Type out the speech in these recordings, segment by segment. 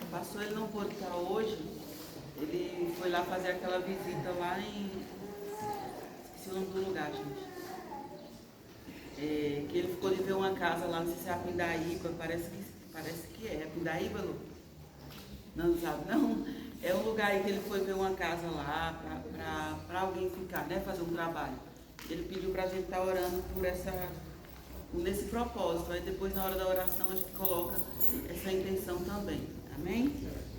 O pastor ele não pôde estar hoje, ele foi lá fazer aquela visita lá em... esqueci o nome do lugar, gente. Que ele ficou de ver uma casa lá, não sei se é a Pindaíba, parece que é. Pindaíba, Lu? Não sabe, não? É um lugar aí que ele foi ver uma casa lá para alguém ficar, né? Fazer um trabalho. Ele pediu para a gente estar orando por nesse propósito. Aí depois na hora da oração a gente coloca essa intenção também. Amém?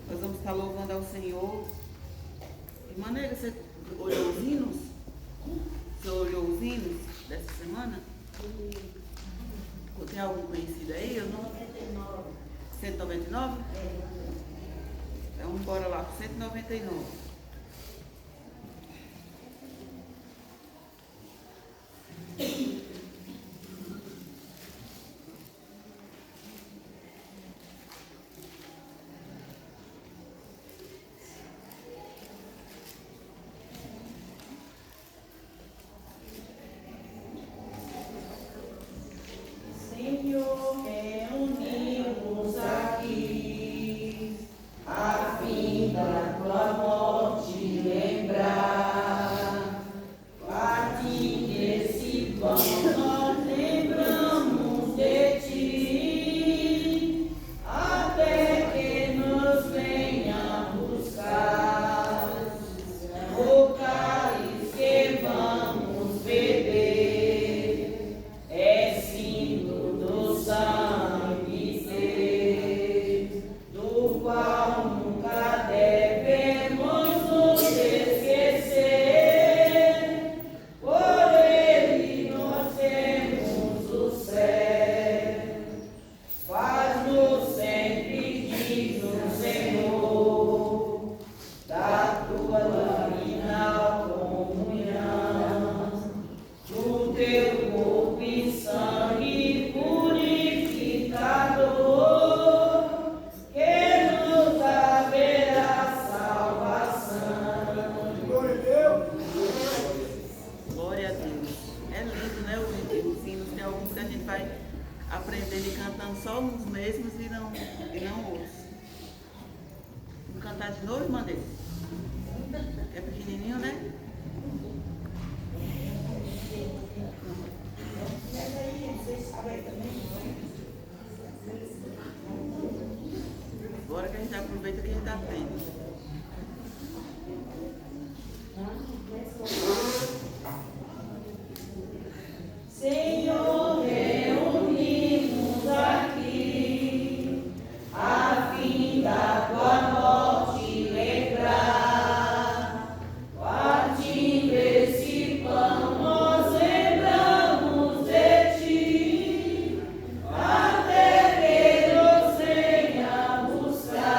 Nós vamos estar louvando ao Senhor. De maneira, você olhou os hinos? Você olhou os hinos dessa semana? Tem algum conhecido aí? Eu não... 199? Então bora lá para 199. Senhor, reunimos aqui, a fim da tua morte lembrar. Partindo esse pão, nós lembramos de ti, até que nos venha buscar. O cálice que vamos beber é símbolo do sangue seu, do qual nunca devemos nos esquecer. Por ele nós temos o céu. Faz-nos sempre dignos, Senhor, da tua divina comunhão, do teu corpo e sangue purificador, que nos haverá salvação. Glória a Deus. É lindo, né? Os hinos, tem alguns que a gente vai aprendendo e cantando só nos mesmos e não outros. Vamos cantar de novo, irmã dele? É pequenininho, né? Agora que a gente aproveita o que a gente está tendo. Senhor, reunimos aqui, a fim da tua morte lembrar. Partindo esse pão, nós lembramos de ti, até que nos venha buscar.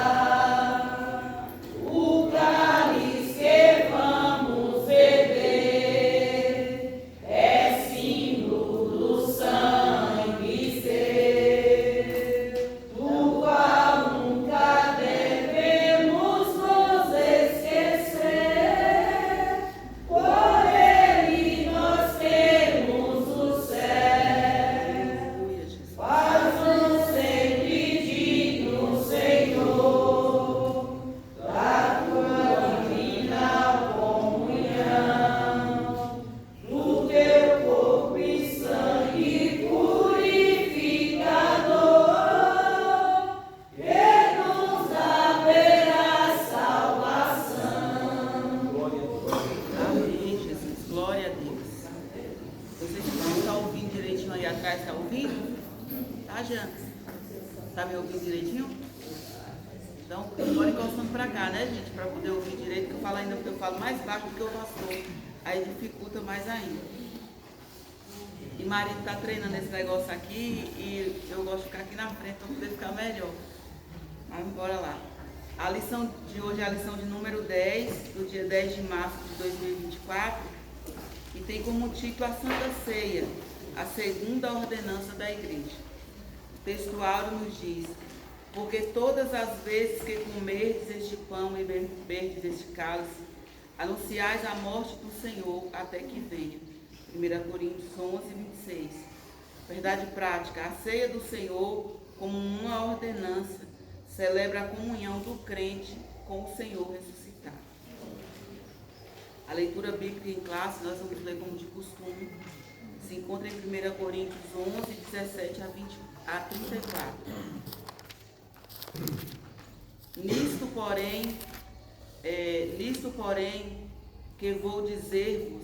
O cálice que vamos beber é símbolo do sangue seu, do qual nunca devemos nos esquecer. Por ele nós temos o céu. Aleluia, Jesus. Faz-nos sempre dignos, Senhor, da tua divina comunhão, do teu corpo e sangue purificador, que nos haverá salvação. Amém, Jesus. Glória a Deus. Vocês estão ouvindo direitinho aí atrás? Está ouvindo? Tá, Jean? Tá me ouvindo direitinho? Então, bora encostando pra cá, né, gente? Pra poder ouvir direito, que eu falo ainda, porque eu falo mais baixo do que o pastor. Aí dificulta mais ainda. E marido tá treinando esse negócio aqui e eu gosto de ficar aqui na frente para poder ficar melhor. Mas bora lá. A lição de hoje é a lição de número 10, do dia 10 de março de 2024, e tem como título a Santa Ceia, a segunda ordenança da igreja. O textuário nos diz: porque todas as vezes que comerdes este pão e beberdes este cálice, Anunciais a morte do Senhor até que venha. 1 Coríntios 11, 26. Verdade prática. A ceia do Senhor, como uma ordenança, celebra a comunhão do crente com o Senhor ressuscitado. A leitura bíblica em classe, nós vamos ler como de costume. Se encontra em 1 Coríntios 11, 17 a 34. Nisto, porém, que vou dizer-vos,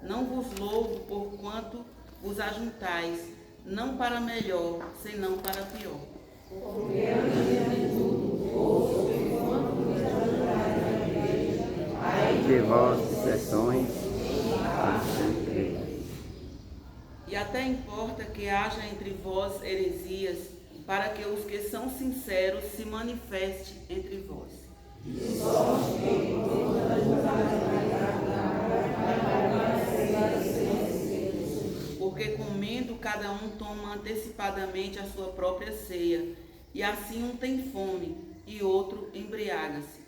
não vos louvo por quanto vos ajuntais, não para melhor, senão para pior. Porque antes de tudo, ouço que quanto vos ajuntais na igreja, há entre vós dissensões e até importa que haja entre vós heresias, para que os que são sinceros se manifestem entre vós. Porque comendo cada um toma antecipadamente a sua própria ceia, e assim um tem fome e outro embriaga-se.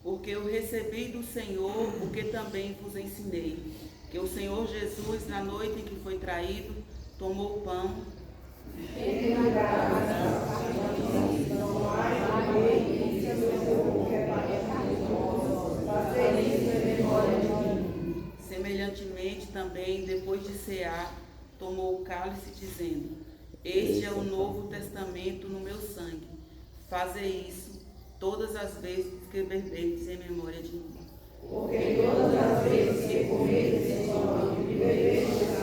Porque eu recebi do Senhor o que também vos ensinei, que o Senhor Jesus, na noite em que foi traído, tomou o pão, semelhantemente também, depois de cear, tomou o cálice, dizendo: Este é o novo testamento no meu sangue. Fazei isso todas as vezes que beberdes em memória de mim. Porque todas as vezes que comerdes em nome e beberdes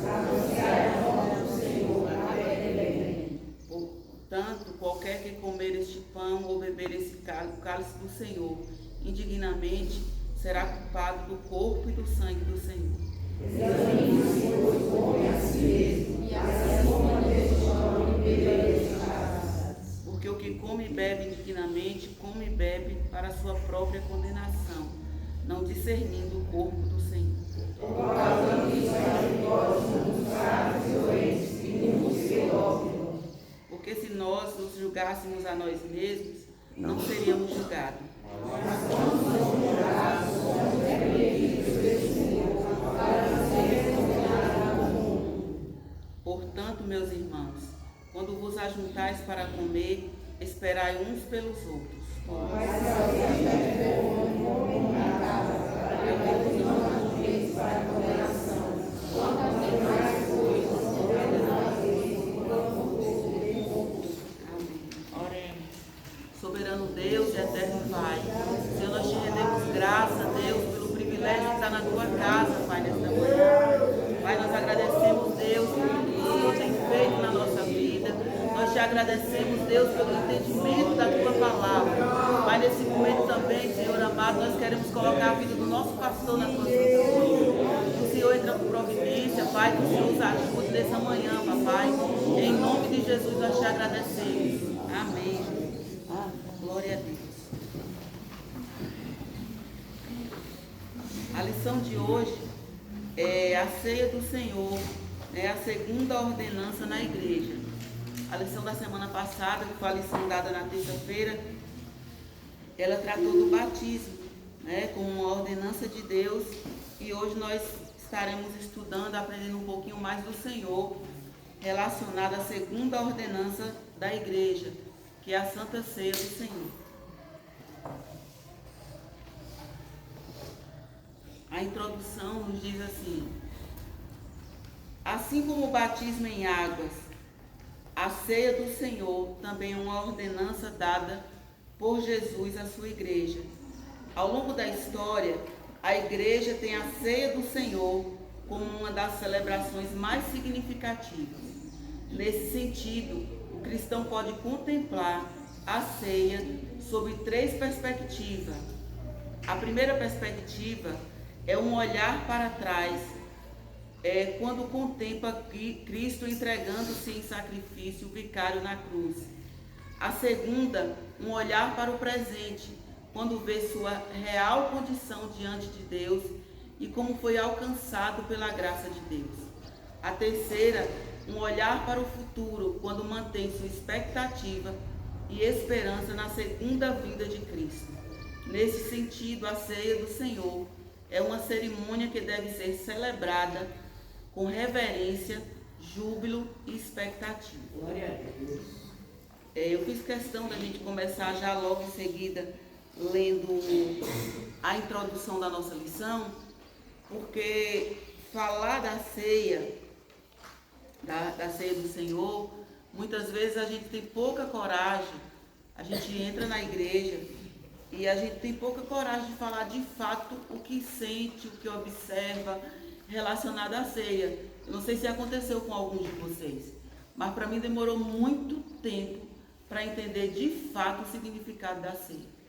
anunciai a morte do Senhor até que venha. Portanto, qualquer que comer este pão ou beber esse cálice do Senhor indignamente, será culpado do corpo e do sangue do Senhor. Examine-se, pois, o homem a si mesmo, e assim coma deste pão e beba deste cálice. Porque o que come e bebe indignamente, come e bebe para sua própria condenação, não discernindo o corpo do Senhor. Por causa disso, entre vós somos fracos e doentes, e muitos que dormem. Porque se nós nos julgássemos a nós mesmos, não seríamos julgados. Mas quando somos julgados, somos repreendidos pelo Senhor, para não sermos condenados ao mundo. Portanto, meus irmãos, quando vos ajuntais para comer, esperai uns pelos outros. Mas se alguém tiver fome, come na casa, para que vos não ajunteis para a condenação. Quanto demais coisas condenareis, enquanto Amém. Oremos. Soberano Deus e eterno Pai, Senhor, nós te rendemos graça, Deus, pelo privilégio de estar na tua casa, Pai, nesta manhã. Pai, nós agradecemos, Deus, pelo que o Senhor tem feito na nossa vida. Nós te agradecemos, Deus, pelo entendimento da tua palavra. Pai, nesse momento também, Senhor amado, nós queremos colocar a vida do nosso pastor na tua santa mão. Que o Senhor entra com providência, Pai, que o Senhor nos ajude nessa manhã, papai. Em nome de Jesus nós te agradecemos. Amém. Glória a Deus. A lição de hoje é a ceia do Senhor, é a segunda ordenança na igreja. A lição da semana passada, que foi a lição dada na terça-feira, ela tratou do batismo, como uma ordenança de Deus, e hoje nós estaremos estudando, aprendendo um pouquinho mais do Senhor, relacionado à segunda ordenança da igreja, que é a Santa Ceia do Senhor. A introdução nos diz assim: assim como o batismo em águas, a ceia do Senhor também é uma ordenança dada por Jesus à sua igreja. Ao longo da história, a igreja tem a ceia do Senhor como uma das celebrações mais significativas. Nesse sentido, o cristão pode contemplar a ceia sob 3 perspectivas. A primeira perspectiva é um olhar para trás, quando contempla Cristo entregando-se em sacrifício vicário na cruz. A segunda, um olhar para o presente, quando vê sua real condição diante de Deus e como foi alcançado pela graça de Deus. A terceira, um olhar para o futuro, quando mantém sua expectativa e esperança na segunda vinda de Cristo. Nesse sentido, a ceia do Senhor é uma cerimônia que deve ser celebrada com reverência, júbilo e expectativa. Glória a Deus. Eu fiz questão da gente começar já logo em seguida lendo a introdução da nossa lição, porque falar da ceia, da ceia do Senhor, muitas vezes a gente tem pouca coragem, a gente entra na igreja e a gente tem pouca coragem de falar de fato o que sente, o que observa relacionado à ceia. Eu não sei se aconteceu com alguns de vocês, mas para mim demorou muito tempo para entender de fato o significado da ceia.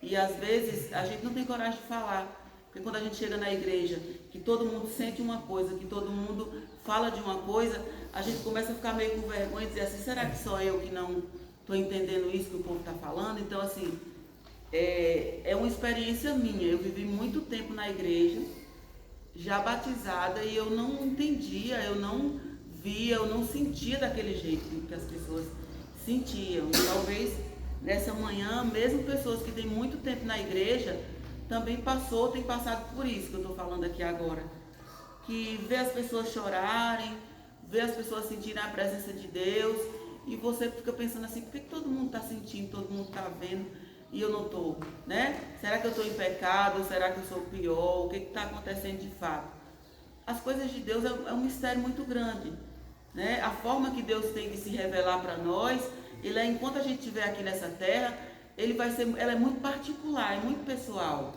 E às vezes a gente não tem coragem de falar, porque quando a gente chega na igreja, que todo mundo sente uma coisa, que todo mundo fala de uma coisa, a gente começa a ficar meio com vergonha e dizer assim, será que só eu que não estou entendendo isso que o povo está falando? Então assim, é uma experiência minha. Eu vivi muito tempo na igreja, já batizada, e eu não entendia, eu não via, eu não sentia daquele jeito que as pessoas sentiam. E talvez nessa manhã, mesmo pessoas que têm muito tempo na igreja, também têm passado por isso que eu estou falando aqui agora. Que vê as pessoas chorarem, vê as pessoas sentirem a presença de Deus, e você fica pensando assim, por que todo mundo está sentindo, todo mundo está vendo, e eu não estou, né? Será que eu estou em pecado? Será que eu sou pior? O que está acontecendo de fato? As coisas de Deus é um mistério muito grande, né? A forma que Deus tem de se revelar para nós, enquanto a gente estiver aqui nessa terra, ela é muito particular, é muito pessoal,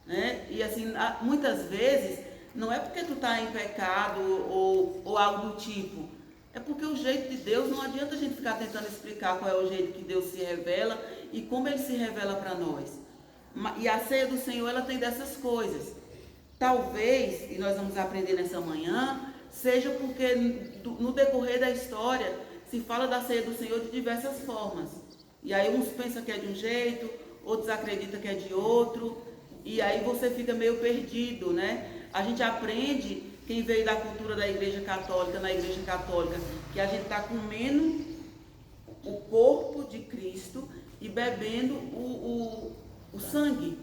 né? E assim, muitas vezes, não é porque tu está em pecado ou algo do tipo, é porque o jeito de Deus, não adianta a gente ficar tentando explicar qual é o jeito que Deus se revela e como Ele se revela para nós. E a ceia do Senhor, ela tem dessas coisas. Talvez, e nós vamos aprender nessa manhã, seja porque no decorrer da história se fala da ceia do Senhor de diversas formas. E aí uns pensam que é de um jeito, outros acreditam que é de outro, e aí você fica meio perdido, né? A gente aprende, quem veio da cultura da igreja católica, na igreja católica, que a gente está comendo o corpo de Cristo e bebendo o sangue.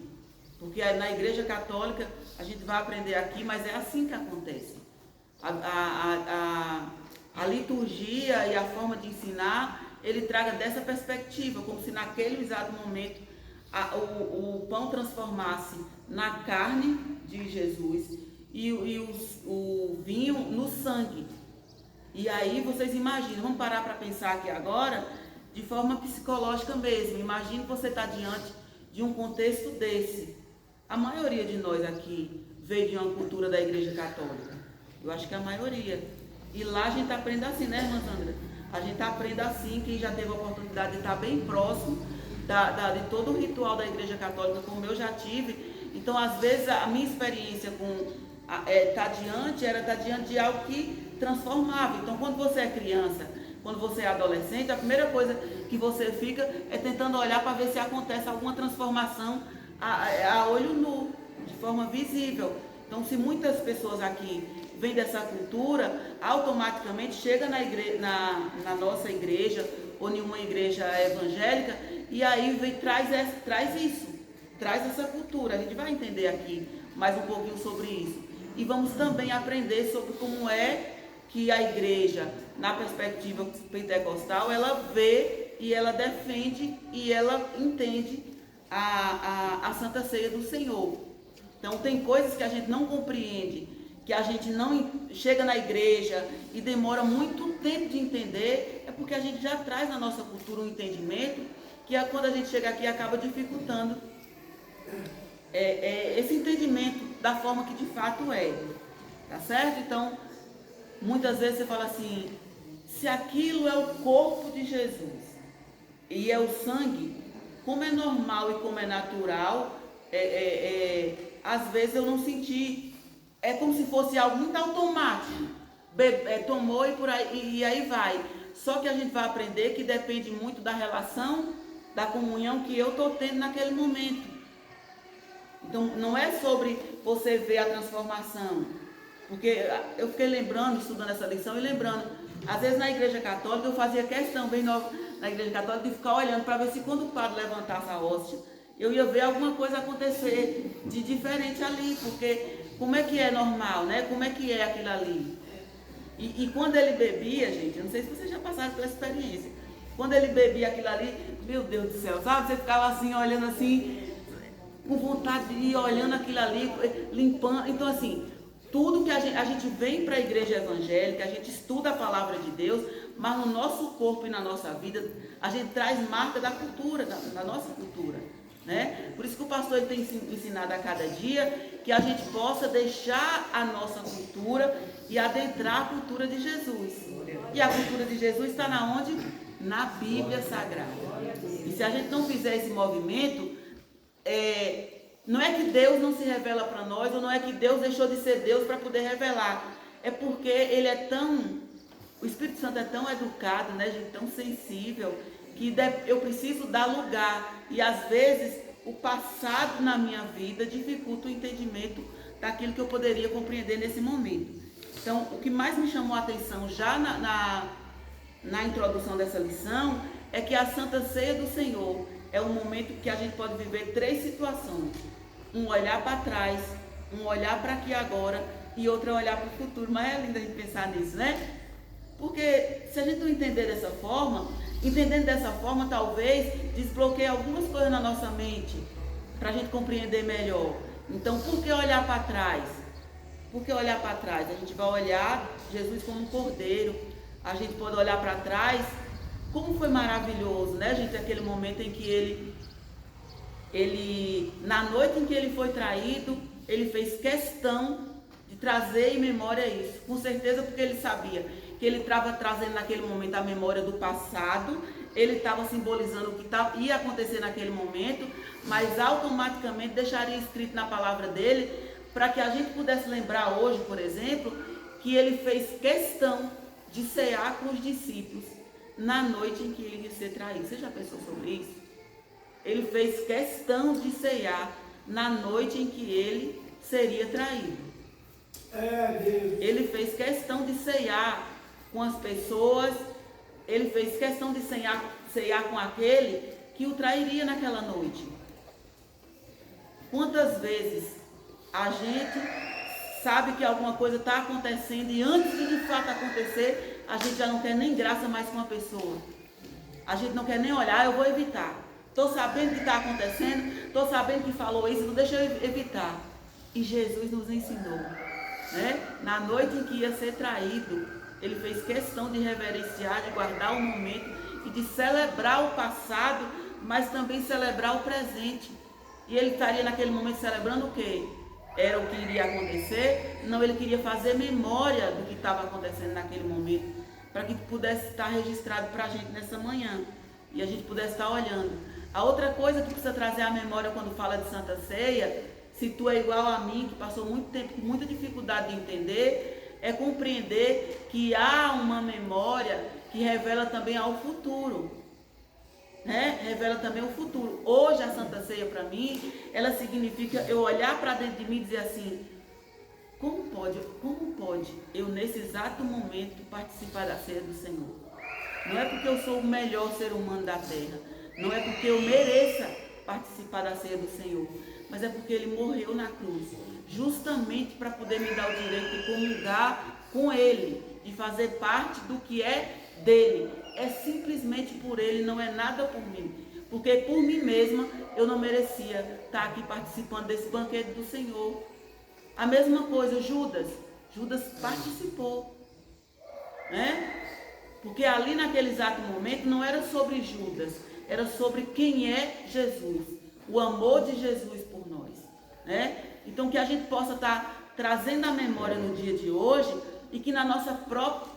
Porque na igreja católica, a gente vai aprender aqui, mas é assim que acontece. A liturgia e a forma de ensinar, ele traga dessa perspectiva, como se naquele exato momento o pão transformasse na carne de Jesus e o vinho no sangue. E aí vocês imaginam, vamos parar para pensar aqui agora, de forma psicológica mesmo. Imagine você estar diante de um contexto desse. A maioria de nós aqui veio de uma cultura da igreja católica. Eu acho que a maioria. E lá a gente aprende assim, né, irmã Sandra? A gente aprende assim, quem já teve a oportunidade de estar bem próximo de todo o ritual da igreja católica, como eu já tive. Então, às vezes, a minha experiência com estar diante de algo que transformava. Então, quando você é criança, quando você é adolescente, a primeira coisa que você fica é tentando olhar para ver se acontece alguma transformação a olho nu, de forma visível. Então, se muitas pessoas aqui vêm dessa cultura, automaticamente chega na nossa igreja ou em uma igreja evangélica e aí traz essa cultura. A gente vai entender aqui mais um pouquinho sobre isso. E vamos também aprender sobre como é que a igreja, na perspectiva pentecostal, ela vê e ela defende e ela entende a Santa Ceia do Senhor. Então tem coisas que a gente não compreende, que a gente não chega na igreja e demora muito tempo de entender, é porque a gente já traz na nossa cultura um entendimento que quando a gente chega aqui acaba dificultando esse entendimento da forma que de fato é. Tá certo? Então, muitas vezes você fala assim, se aquilo é o corpo de Jesus e é o sangue, como é normal e como é natural, às vezes eu não senti, é como se fosse algo muito automático, tomou e por aí, e aí vai. Só que a gente vai aprender que depende muito da relação da comunhão que eu estou tendo naquele momento. Então, não é sobre você ver a transformação. Porque eu fiquei lembrando, estudando essa lição e lembrando, às vezes na igreja católica eu fazia questão, bem nova, na igreja católica, de ficar olhando para ver se quando o padre levantasse a hóstia, eu ia ver alguma coisa acontecer de diferente ali, porque como é que é normal, né? Como é que é aquilo ali? E quando ele bebia, gente, eu não sei se vocês já passaram pela experiência, quando ele bebia aquilo ali, meu Deus do céu, sabe? Você ficava assim, olhando assim, com vontade de ir olhando aquilo ali, limpando. Então, assim, tudo que a gente vem para a igreja evangélica, a gente estuda a palavra de Deus, mas no nosso corpo e na nossa vida, a gente traz marca da cultura, da nossa cultura, né? Por isso que o pastor ele tem ensinado a cada dia que a gente possa deixar a nossa cultura e adentrar a cultura de Jesus. E a cultura de Jesus está na onde? Na Bíblia Sagrada. E se a gente não fizer esse movimento, não é que Deus não se revela para nós, ou não é que Deus deixou de ser Deus para poder revelar. É porque Ele é o Espírito Santo é tão educado, né, gente, tão sensível, que eu preciso dar lugar. E às vezes o passado na minha vida dificulta o entendimento daquilo que eu poderia compreender nesse momento. Então, o que mais me chamou a atenção já na introdução dessa lição é que a Santa Ceia do Senhor é um momento que a gente pode viver 3 situações. Um olhar para trás, um olhar para aqui agora e outro olhar para o futuro. Mas é lindo a gente pensar nisso, né? Porque se a gente não entender dessa forma, entendendo dessa forma, talvez desbloqueie algumas coisas na nossa mente para a gente compreender melhor. Então, por que olhar para trás? Por que olhar para trás? A gente vai olhar Jesus como um cordeiro. A gente pode olhar para trás. Como foi maravilhoso, né, gente? Aquele momento em que ele, na noite em que ele foi traído, ele fez questão de trazer em memória isso. Com certeza porque ele sabia que ele estava trazendo naquele momento a memória do passado, ele estava simbolizando o que ia acontecer naquele momento, mas automaticamente deixaria escrito na palavra dele, para que a gente pudesse lembrar hoje, por exemplo, que ele fez questão de cear com os discípulos na noite em que ele ia ser traído. Você já pensou sobre isso? Ele fez questão de cear na noite em que ele seria traído. Ele fez questão de cear com as pessoas, ele fez questão de cear com aquele que o trairia naquela noite. Quantas vezes a gente sabe que alguma coisa está acontecendo e antes de fato acontecer, a gente já não quer nem graça mais com a pessoa. A gente não quer nem olhar, eu vou evitar. Estou sabendo que está acontecendo, estou sabendo que falou isso, não deixa eu evitar. E Jesus nos ensinou, né? Na noite em que ia ser traído, ele fez questão de reverenciar, de guardar o momento e de celebrar o passado, mas também celebrar o presente. E ele estaria naquele momento celebrando o quê? Era o que iria acontecer? Não, ele queria fazer memória do que estava acontecendo naquele momento, para que pudesse estar registrado para a gente nessa manhã e a gente pudesse estar olhando. A outra coisa que precisa trazer à memória quando fala de Santa Ceia, se tu é igual a mim, que passou muito tempo com muita dificuldade de entender, é compreender que há uma memória que revela também ao futuro. Né? Revela também o futuro. Hoje a Santa Ceia para mim, ela significa eu olhar para dentro de mim e dizer assim, como pode eu nesse exato momento participar da ceia do Senhor? Não é porque eu sou o melhor ser humano da terra, não é porque eu mereça participar da ceia do Senhor, mas é porque Ele morreu na cruz, justamente para poder me dar o direito de comungar com Ele, de fazer parte do que é dele. É simplesmente por Ele, não é nada por mim. Porque por mim mesma eu não merecia estar aqui participando desse banquete do Senhor. A mesma coisa, Judas participou, né? Porque ali naquele exato momento não era sobre Judas, era sobre quem é Jesus, o amor de Jesus por nós, né? Então que a gente possa estar trazendo a memória no dia de hoje e que na nossa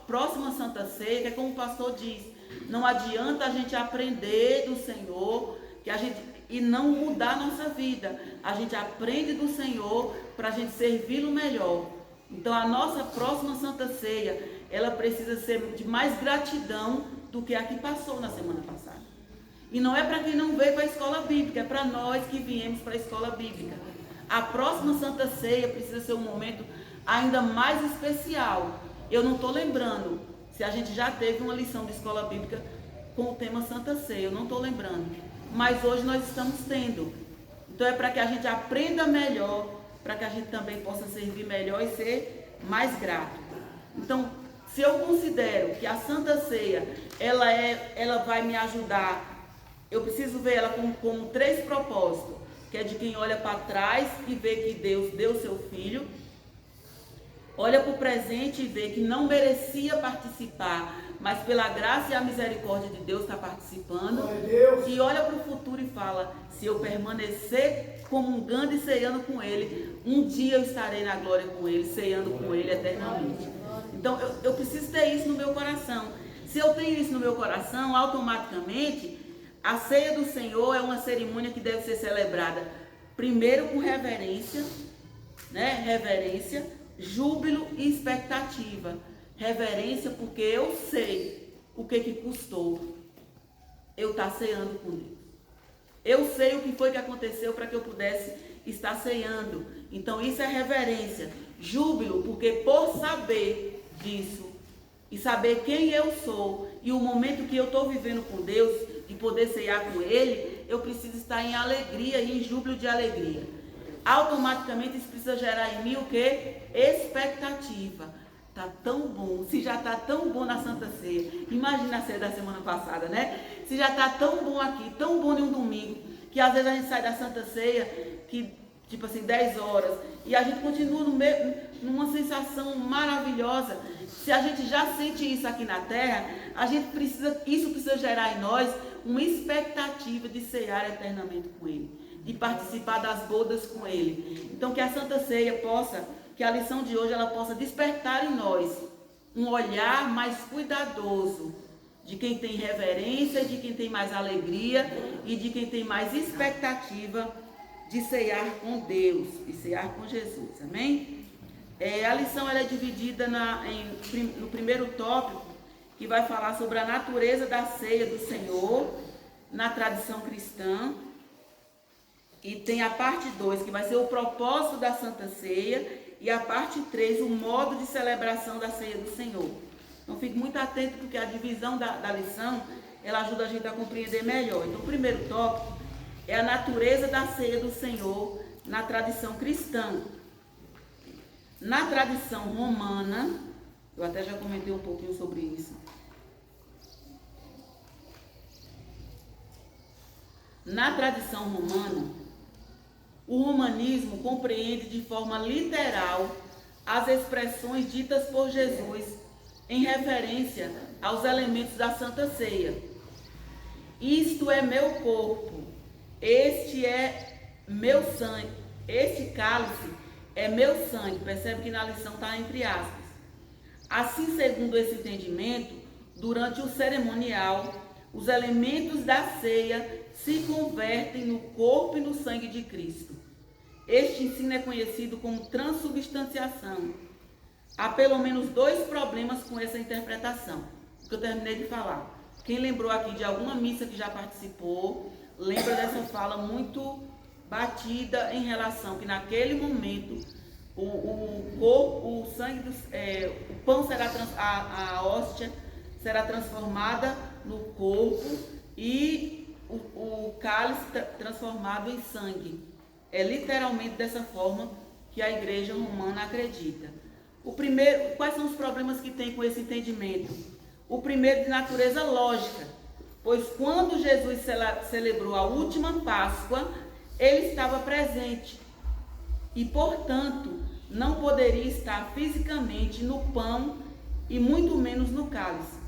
próxima Santa Ceia, que é como o pastor diz, não adianta a gente aprender do Senhor e não mudar a nossa vida. A gente aprende do Senhor para a gente servi-lo melhor. Então a nossa próxima Santa Ceia, ela precisa ser de mais gratidão do que a que passou na semana passada. E não é para quem não veio para a escola bíblica, é para nós que viemos para a escola bíblica. A próxima Santa Ceia precisa ser um momento ainda mais especial. Eu não estou lembrando se a gente já teve uma lição de escola bíblica com o tema Santa Ceia, eu não estou lembrando. Mas hoje nós estamos tendo. Então é para que a gente aprenda melhor, para que a gente também possa servir melhor e ser mais grato. Então, se eu considero que a Santa Ceia, ela vai me ajudar, eu preciso ver ela como 3 propósitos, que é de quem olha para trás e vê que Deus deu seu Filho, olha para o presente e vê que não merecia participar, mas pela graça e a misericórdia de Deus está participando, e olha para o futuro e fala, se eu permanecer comungando e ceando com Ele, um dia eu estarei na glória com Ele, ceando com Ele eternamente. Então eu preciso ter isso no meu coração. Se eu tenho isso no meu coração, automaticamente a ceia do Senhor é uma cerimônia que deve ser celebrada primeiro com reverência, né? Reverência, júbilo e expectativa. Reverência porque eu sei o que custou eu estar ceando com Deus. Eu sei o que foi que aconteceu para que eu pudesse estar ceando. Então isso é reverência. Júbilo porque por saber disso e saber quem eu sou e o momento que eu estou vivendo com Deus e poder ceiar com Ele, eu preciso estar em alegria e em júbilo de alegria. Automaticamente isso precisa gerar em mim o quê? Expectativa. Tá tão bom, se já tá tão bom na Santa Ceia, imagina a ceia da semana passada, né? Se já tá tão bom aqui, tão bom em um domingo, que às vezes a gente sai da Santa Ceia, que tipo assim, 10 horas, e a gente continua numa sensação maravilhosa. Se a gente já sente isso aqui na terra, isso precisa gerar em nós uma expectativa de cear eternamente com Ele, de participar das bodas com Ele. Então que a Santa Ceia que a lição de hoje ela possa despertar em nós um olhar mais cuidadoso de quem tem reverência, de quem tem mais alegria e de quem tem mais expectativa de ceiar com Deus e ceiar com Jesus, amém? A lição ela é dividida no primeiro tópico, que vai falar sobre a natureza da ceia do Senhor na tradição cristã, e tem a parte 2, que vai ser o propósito da Santa Ceia, e a parte 3, o modo de celebração da ceia do Senhor. Então fique muito atento, porque a divisão da lição, ela ajuda a gente a compreender melhor. Então o primeiro tópico é a natureza da ceia do Senhor na tradição cristã. Na tradição romana, eu até já comentei um pouquinho sobre isso. Na tradição romana, o romanismo compreende de forma literal as expressões ditas por Jesus em referência aos elementos da Santa Ceia. Isto é meu corpo, este é meu sangue, este cálice é meu sangue. Percebe que na lição está entre aspas. Assim, segundo esse entendimento, durante o cerimonial, os elementos da ceia se convertem no corpo e no sangue de Cristo. Este ensino é conhecido como transubstanciação. Há pelo menos 2 problemas com essa interpretação, que eu terminei de falar. Quem lembrou aqui de alguma missa que já participou, lembra dessa fala muito batida em relação que naquele momento o corpo, o sangue, o pão será a hóstia será transformada no corpo e o cálice transformado em sangue. É literalmente dessa forma que a igreja romana acredita. Quais são os problemas que tem com esse entendimento? O primeiro, de natureza lógica, pois quando Jesus celebrou a última Páscoa, ele estava presente e, portanto, não poderia estar fisicamente no pão e muito menos no cálice.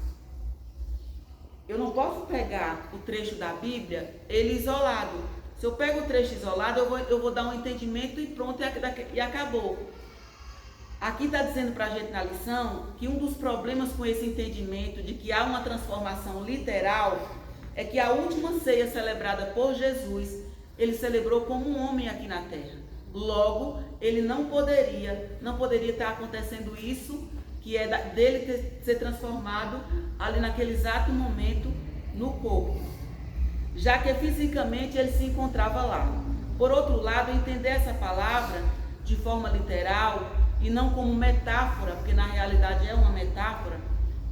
Eu não posso pegar o trecho da Bíblia, ele isolado. Se eu pego o trecho isolado, eu vou dar um entendimento e pronto, e acabou. Aqui está dizendo para a gente na lição que um dos problemas com esse entendimento de que há uma transformação literal é que a última ceia celebrada por Jesus, ele celebrou como um homem aqui na terra. Logo, ele não poderia estar acontecendo isso, que é dele ser transformado ali naquele exato momento no corpo. já que fisicamente ele se encontrava lá. Por outro lado, entender essa palavra de forma literal e não como metáfora, porque na realidade é uma metáfora,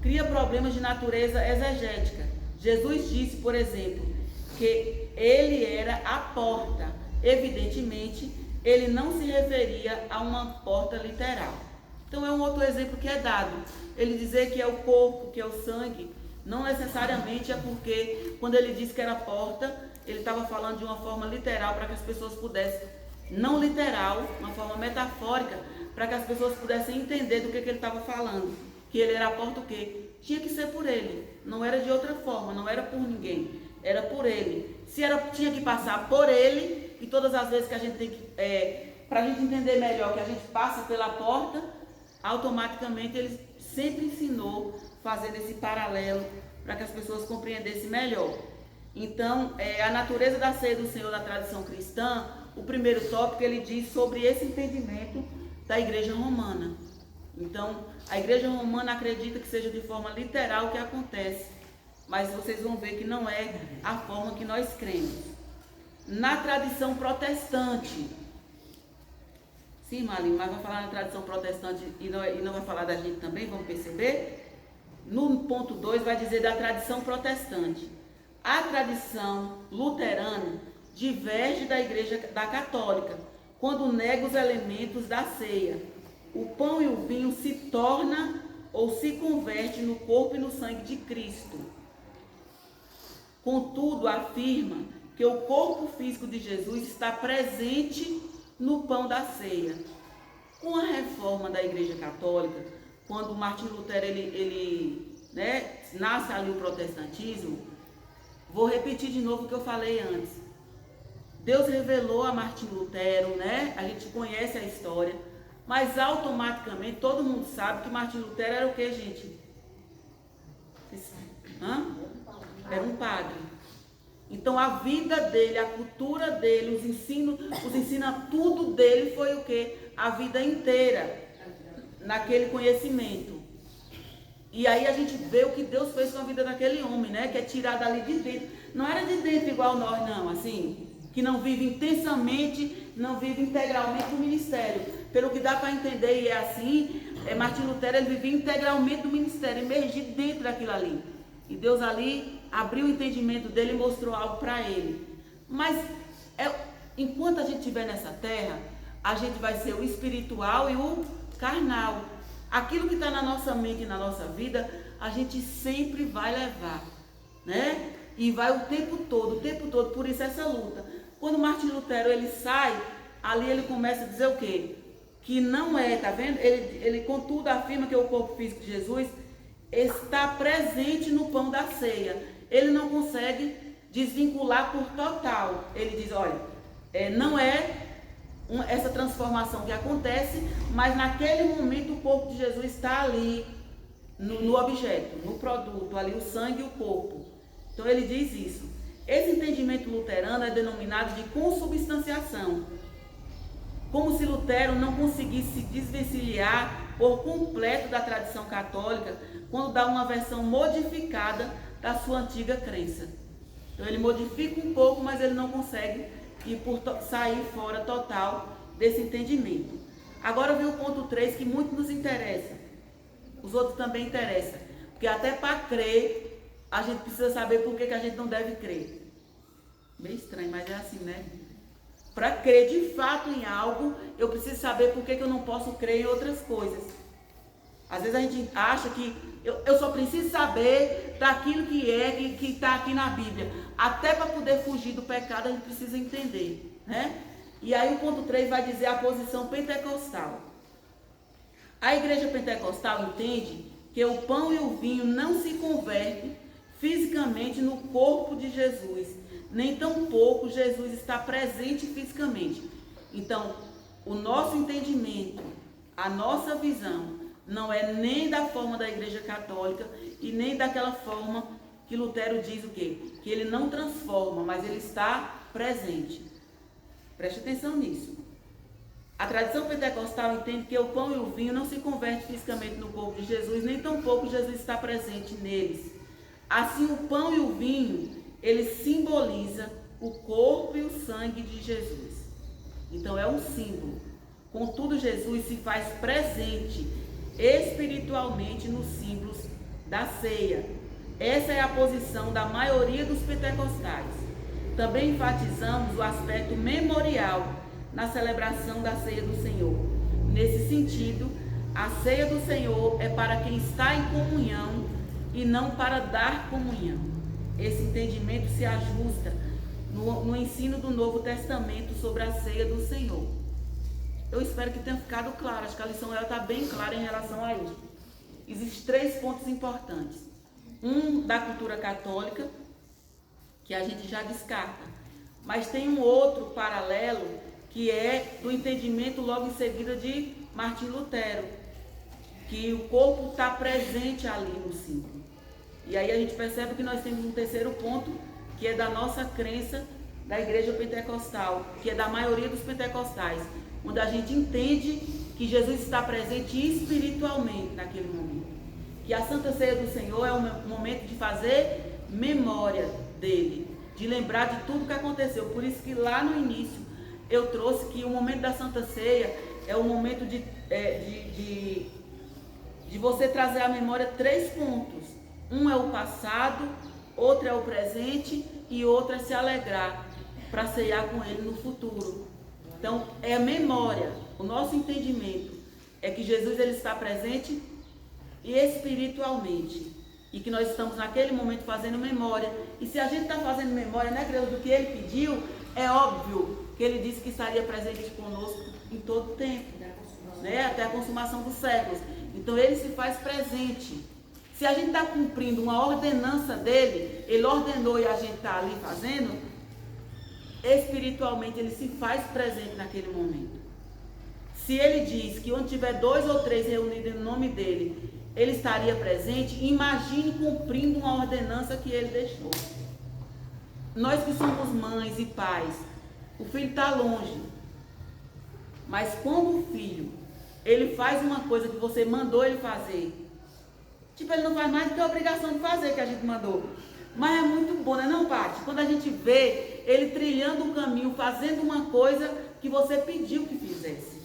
cria problemas de natureza exegética. Jesus disse, por exemplo, que ele era a porta. Evidentemente, ele não se referia a uma porta literal. Então é um outro exemplo que é dado. Ele dizer que é o corpo, que é o sangue, não necessariamente é porque quando ele disse que era porta, ele estava falando de uma forma literal para que as pessoas pudessem, não literal, uma forma metafórica, para que as pessoas pudessem entender do que ele estava falando. Que ele era a porta o quê? Tinha que ser por ele, não era de outra forma, não era por ninguém, era por ele. Se era, tinha que passar por ele, e todas as vezes que a gente tem que, para a gente entender melhor que a gente passa pela porta, automaticamente ele sempre ensinou fazendo esse paralelo para que as pessoas compreendessem melhor. Então, a natureza da ceia do Senhor da tradição cristã, o primeiro tópico ele diz sobre esse entendimento da igreja romana. Então, a igreja romana acredita que seja de forma literal o que acontece, mas vocês vão ver que não é a forma que nós cremos. Na tradição protestante, sim, Marlene, mas vai falar na tradição protestante e não vai falar da gente também, vamos perceber? No ponto 2 vai dizer da tradição protestante. A tradição luterana diverge da igreja da católica, quando nega os elementos da ceia. O pão e o vinho se torna ou se converte no corpo e no sangue de Cristo. Contudo, afirma que o corpo físico de Jesus está presente no pão da ceia. Com a reforma da igreja católica, quando Martim Lutero nasce ali o protestantismo, vou repetir de novo o que eu falei antes. Deus revelou a Martim Lutero, a gente conhece a história, mas automaticamente todo mundo sabe que Martim Lutero era o que, gente? Era um padre. Então a vida dele, a cultura dele, os ensina tudo dele foi o que? A vida inteira, naquele conhecimento. E aí a gente vê o que Deus fez com a vida daquele homem, que é tirado ali de dentro. Não era de dentro igual nós, não, assim, que não vive intensamente, não vive integralmente o ministério. Pelo que dá para entender, e é assim, Martim Lutero, ele vivia integralmente do ministério, emergido dentro daquilo ali. E Deus ali abriu o entendimento dele e mostrou algo para ele. Mas, enquanto a gente estiver nessa terra, a gente vai ser o espiritual e o carnal. Aquilo que está na nossa mente e na nossa vida, a gente sempre vai levar, E vai o tempo todo, por isso essa luta. Quando Martim Lutero, ele sai, ali ele começa a dizer o quê? Que não tá vendo? Ele contudo afirma que o corpo físico de Jesus está presente no pão da ceia. Ele não consegue desvincular por total. Ele diz, olha, não essa transformação que acontece, mas naquele momento o corpo de Jesus está ali, no objeto, no produto, ali o sangue e o corpo. Então ele diz isso. Esse entendimento luterano é denominado de consubstanciação. Como se Lutero não conseguisse se desvencilhar por completo da tradição católica quando dá uma versão modificada da sua antiga crença. Então ele modifica um pouco, mas ele não consegue sair fora total desse entendimento. Agora vem o ponto 3 que muito nos interessa. Os outros também interessam. Porque até para crer, a gente precisa saber por que a gente não deve crer. Bem estranho, mas é assim, Para crer de fato em algo, eu preciso saber por que eu não posso crer em outras coisas. Às vezes a gente acha que eu só preciso saber daquilo que está aqui na Bíblia. Até para poder fugir do pecado, a gente precisa entender, E aí o ponto 3 vai dizer a posição pentecostal. A igreja pentecostal entende que o pão e o vinho não se convertem fisicamente no corpo de Jesus, nem tampouco Jesus está presente fisicamente. Então, o nosso entendimento, a nossa visão, não é nem da forma da igreja católica e nem daquela forma que Lutero diz o quê? Que ele não transforma, mas ele está presente. Preste atenção nisso. A tradição pentecostal entende que o pão e o vinho não se convertem fisicamente no corpo de Jesus, nem tampouco Jesus está presente neles. Assim, o pão e o vinho ele simboliza o corpo e o sangue de Jesus. Então é um símbolo. Contudo, Jesus se faz presente espiritualmente nos símbolos da ceia. Essa é a posição da maioria dos pentecostais. Também enfatizamos o aspecto memorial na celebração da ceia do Senhor. Nesse sentido, a ceia do Senhor é para quem está em comunhão e não para dar comunhão. Esse entendimento se ajusta no ensino do Novo Testamento sobre a ceia do Senhor. Eu espero que tenha ficado claro, acho que a lição está bem clara em relação a isso. Existem 3 pontos importantes. Um da cultura católica, que a gente já descarta, mas tem um outro paralelo, que é do entendimento logo em seguida de Martim Lutero, que o corpo está presente ali no símbolo. E aí a gente percebe que nós temos um terceiro ponto, que é da nossa crença da igreja pentecostal, que é da maioria dos pentecostais, onde a gente entende que Jesus está presente espiritualmente naquele momento. Que a Santa Ceia do Senhor é um momento de fazer memória dele, de lembrar de tudo que aconteceu. Por isso que lá no início eu trouxe que o momento da Santa Ceia é o momento de você trazer à memória 3 pontos. Um é o passado, outro é o presente e outro é se alegrar para ceiar com ele no futuro. Então é memória. O nosso entendimento é que Jesus ele está presente espiritualmente e que nós estamos naquele momento fazendo memória. E se a gente está fazendo memória, né, do que ele pediu, é óbvio que ele disse que estaria presente conosco em todo o tempo, né, até a consumação dos séculos. Então ele se faz presente. Se a gente está cumprindo uma ordenança dele, ele ordenou e a gente está ali fazendo, espiritualmente ele se faz presente naquele momento. Se ele diz que onde tiver 2 ou 3 reunidos em nome dele, ele estaria presente, imagine cumprindo uma ordenança que ele deixou. Nós que somos mães e pais, o filho está longe, mas quando o filho, ele faz uma coisa que você mandou ele fazer, tipo, ele não faz mais do que a obrigação de fazer que a gente mandou. Mas é muito bom, né, não, Paty? Quando a gente vê ele trilhando um caminho, fazendo uma coisa que você pediu que fizesse.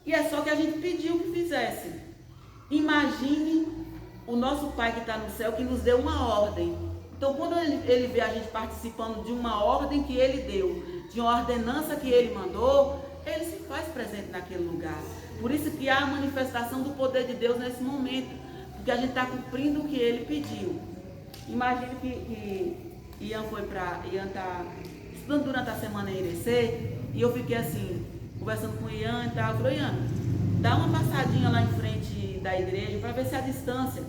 E é só que a gente pediu que fizesse. Imagine o nosso Pai que está no céu, que nos deu uma ordem. Então, quando ele vê a gente participando de uma ordem que ele deu, de uma ordenança que ele mandou, ele se faz presente naquele lugar. Por isso que há a manifestação do poder de Deus nesse momento. Porque a gente está cumprindo o que ele pediu. Imagine que Ian está estudando durante a semana em Irecê, e eu fiquei assim, conversando com o Ian e tal. Eu falei, Ian, dá uma passadinha lá em frente da igreja para ver se a distância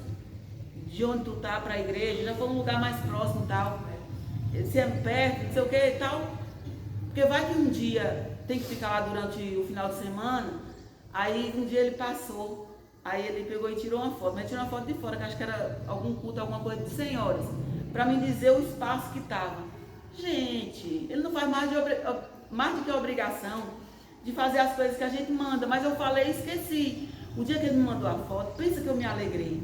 de onde tu tá para a igreja já for um lugar mais próximo e tal. Se é perto, não sei o que e tal. Porque vai que um dia tem que ficar lá durante o final de semana, aí um dia ele passou. Aí ele pegou e tirou uma foto, mas tirou uma foto de fora, que acho que era algum culto, alguma coisa de senhoras, para me dizer o espaço que estava. Gente, ele não faz mais do que a obrigação de fazer as coisas que a gente manda, mas eu falei e esqueci. O dia que ele me mandou a foto, pensa que eu me alegrei.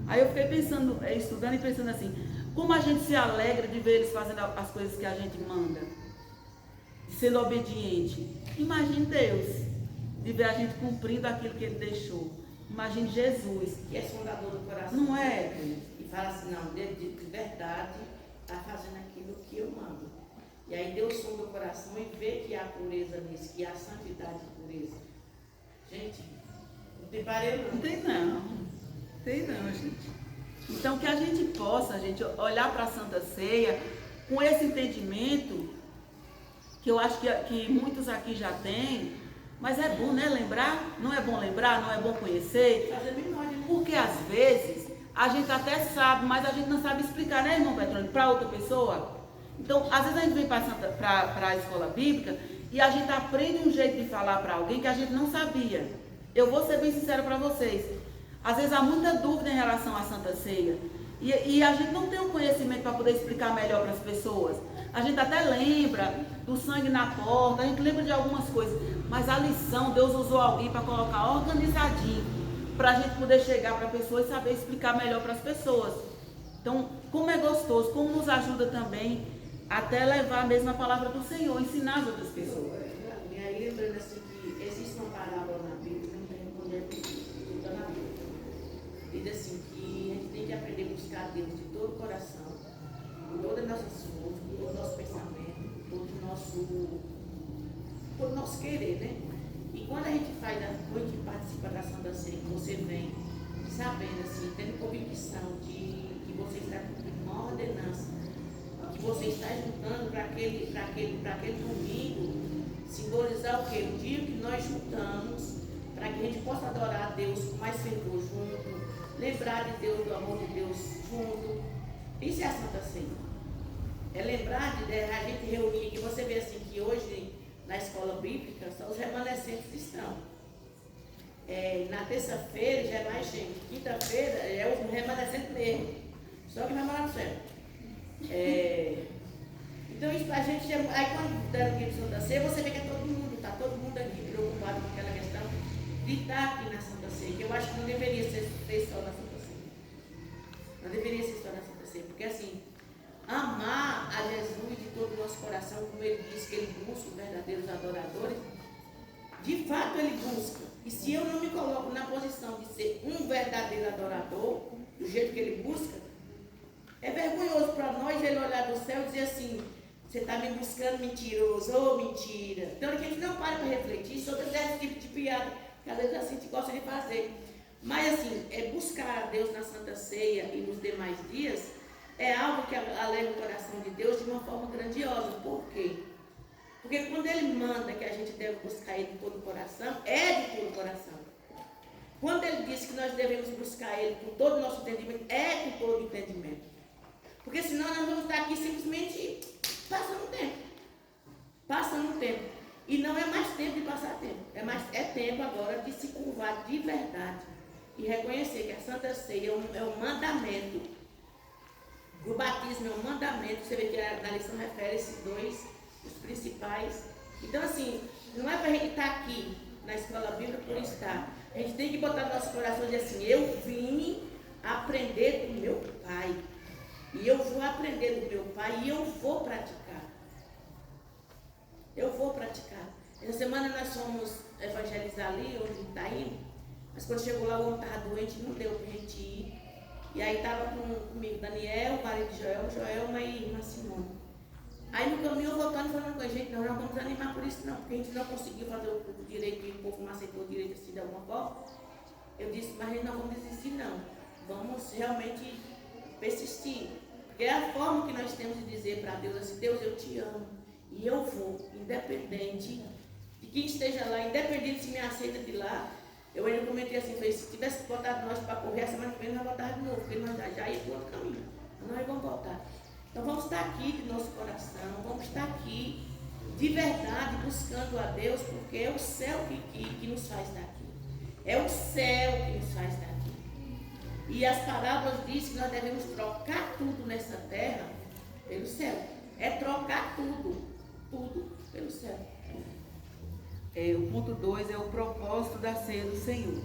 Aí eu fiquei pensando, estudando e pensando assim, como a gente se alegra de ver eles fazendo as coisas que a gente manda, de ser obediente. Imagine Deus, de ver a gente cumprindo aquilo que ele deixou. Imagine Jesus, que é sondador do coração. Não é? E fala assim, não, de verdade está fazendo aquilo que eu mando. E aí Deus sonda o coração e vê que há pureza nisso, que há santidade e pureza. Gente, não tem parede não. Não tem não, gente. Então que a gente possa, gente, olhar para a Santa Ceia com esse entendimento, que eu acho que muitos aqui já têm. Mas é bom, né, lembrar? Não é bom lembrar? Não é bom conhecer? Fazer memória, né? Porque às vezes a gente até sabe, mas a gente não sabe explicar, né, irmão Petrônio, para outra pessoa. Então, às vezes a gente vem para a escola bíblica e a gente aprende um jeito de falar para alguém que a gente não sabia. Eu vou ser bem sincera para vocês. Às vezes há muita dúvida em relação à Santa Ceia. E a gente não tem o conhecimento para poder explicar melhor para as pessoas. A gente até lembra do sangue na porta, a gente lembra de algumas coisas. Mas a lição, Deus usou alguém para colocar organizadinho, para a gente poder chegar para a pessoa e saber explicar melhor para as pessoas. Então, como é gostoso, como nos ajuda também até levar mesmo a palavra do Senhor, ensinar as outras pessoas. E aí, lembrando assim que existe uma parábola na Bíblia, não tem mulher que está na Bíblia. Diz assim que a gente tem que aprender a buscar Deus de todo o coração, com todas as nossas forças, com todo o nosso pensamento, com todo o nosso querer, né? E quando a gente participa da Santa Ceia, que você vem sabendo assim, tendo convicção de que você está cumprindo uma ordenança, que você está juntando para aquele domingo, simbolizar o quê? O dia que nós juntamos, para que a gente possa adorar a Deus com mais fervor junto, lembrar de Deus, do amor de Deus junto. Isso é a Santa Ceia. É lembrar de a gente reunir, que você vê assim, que hoje na escola bíblica só os remanescentes estão. Na terça-feira já é mais gente, quinta-feira é o remanescente mesmo, só que vai morar no céu. Então isso pra gente, aí quando der o dia de Santa Ceia, você vê que é todo mundo aqui preocupado com aquela questão de estar aqui na Santa Ceia, que eu acho que não deveria ser só na Santa Ceia. Não deveria ser só na Santa Ceia, porque assim, amar a Jesus de todo o nosso coração, como ele diz que ele busca os verdadeiros adoradores, de fato ele busca. E se eu não me coloco na posição de ser um verdadeiro adorador, do jeito que ele busca, é vergonhoso para nós ele olhar do céu e dizer assim, você está me buscando mentiroso, ou mentira. Então a gente não para refletir sobre esse tipo de piada, que às vezes a gente gosta de fazer. Mas assim, buscar a Deus na Santa Ceia e nos demais dias, é algo que alegra o coração de Deus de uma forma grandiosa. Por quê? Porque quando ele manda que a gente deve buscar ele de todo o coração, é de todo o coração. Quando ele diz que nós devemos buscar ele com todo o nosso entendimento, é com todo o entendimento. Porque senão nós vamos estar aqui simplesmente passando tempo. Passando tempo. E não é mais tempo de passar tempo. É tempo agora de se curvar de verdade. E reconhecer que a Santa Ceia é um mandamento. O batismo é um mandamento. Você vê que na lição refere esses dois, os principais. Então assim, não é para a gente estar aqui na escola bíblica por estar. A gente tem que botar no nosso coração e dizer assim, eu vim aprender do meu Pai. E eu vou aprender do meu Pai e eu vou praticar. Eu vou praticar. Essa semana nós fomos evangelizar ali, onde está indo. Mas quando chegou lá, o homem estava doente, não deu para a gente ir. E aí estava comigo Daniel, o marido de Joelma e irmã Simone. Aí no caminho eu voltando falando com a gente, nós não vamos animar por isso não, porque a gente não conseguiu fazer o culto direito e o povo não aceitou o direito assim de alguma forma. Eu disse, mas a gente não vamos desistir não. Vamos realmente persistir. Porque é a forma que nós temos de dizer para Deus assim, Deus, eu te amo. E eu vou, independente de quem esteja lá, independente se me aceita de lá. Eu ainda comentei assim, falei, se tivesse botado nós para correr, a semana que vem nós vamos voltar de novo, porque nós já ia para outro caminho. Então nós vamos voltar. Então vamos estar aqui de nosso coração, vamos estar aqui de verdade buscando a Deus, porque é o céu que nos faz estar aqui. É o céu que nos faz estar aqui. E as parábolas dizem que nós devemos trocar tudo nessa terra pelo céu. É trocar tudo pelo céu. O ponto 2 é o propósito da ceia do Senhor.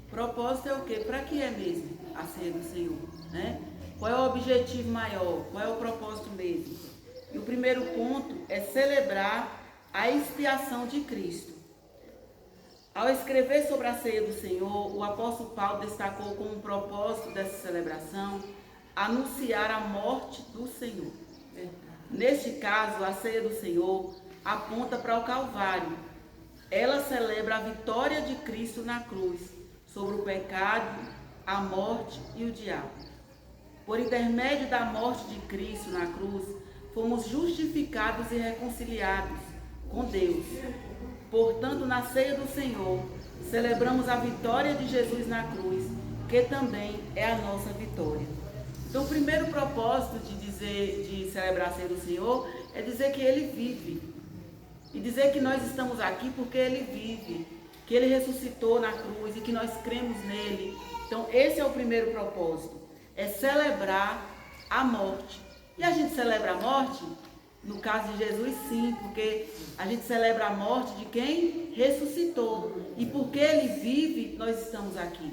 Propósito é o quê? Para que é mesmo a ceia do Senhor? Né? Qual é o objetivo maior? Qual é o propósito mesmo? E o primeiro ponto é celebrar a expiação de Cristo. Ao escrever sobre a ceia do Senhor, o apóstolo Paulo destacou como propósito dessa celebração anunciar a morte do Senhor. Neste caso, a ceia do Senhor aponta para o Calvário. Ela celebra a vitória de Cristo na cruz sobre o pecado, a morte e o diabo. Por intermédio da morte de Cristo na cruz, fomos justificados e reconciliados com Deus. Portanto, na ceia do Senhor, celebramos a vitória de Jesus na cruz, que também é a nossa vitória. Então, o primeiro propósito de celebrar a ceia do Senhor é dizer que Ele vive. E dizer que nós estamos aqui porque Ele vive, que Ele ressuscitou na cruz e que nós cremos nele. Então, esse é o primeiro propósito, é celebrar a morte. E a gente celebra a morte No caso de Jesus, sim, porque a gente celebra a morte de quem ressuscitou. E porque ele vive, nós estamos aqui.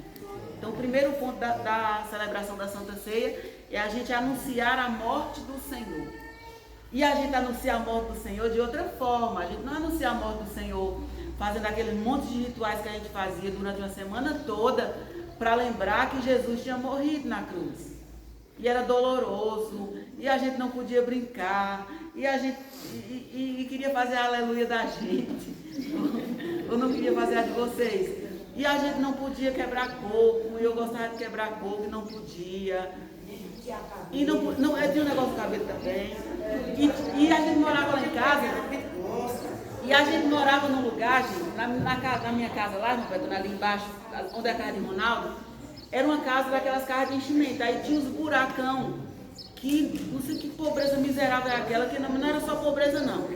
Então, o primeiro ponto da celebração da Santa Ceia é a gente anunciar a morte do Senhor. E a gente anuncia a morte do Senhor de outra forma. A gente não anuncia a morte do Senhor fazendo aquele monte de rituais que a gente fazia durante uma semana toda para lembrar que Jesus tinha morrido na cruz. E era doloroso, e a gente não podia brincar, e a gente e queria fazer a aleluia da gente, ou não queria fazer a de vocês. E a gente não podia quebrar coco, e eu gostava de quebrar coco e não podia. E não tinha um negócio do cabelo também. E a gente morava lá em casa, e a gente morava num lugar, gente, na minha casa lá, ali embaixo, onde é a casa de Ronaldo. Era uma casa daquelas casas de enchimento. Aí tinha os buracão, que não sei que pobreza miserável é aquela, que não era só pobreza não.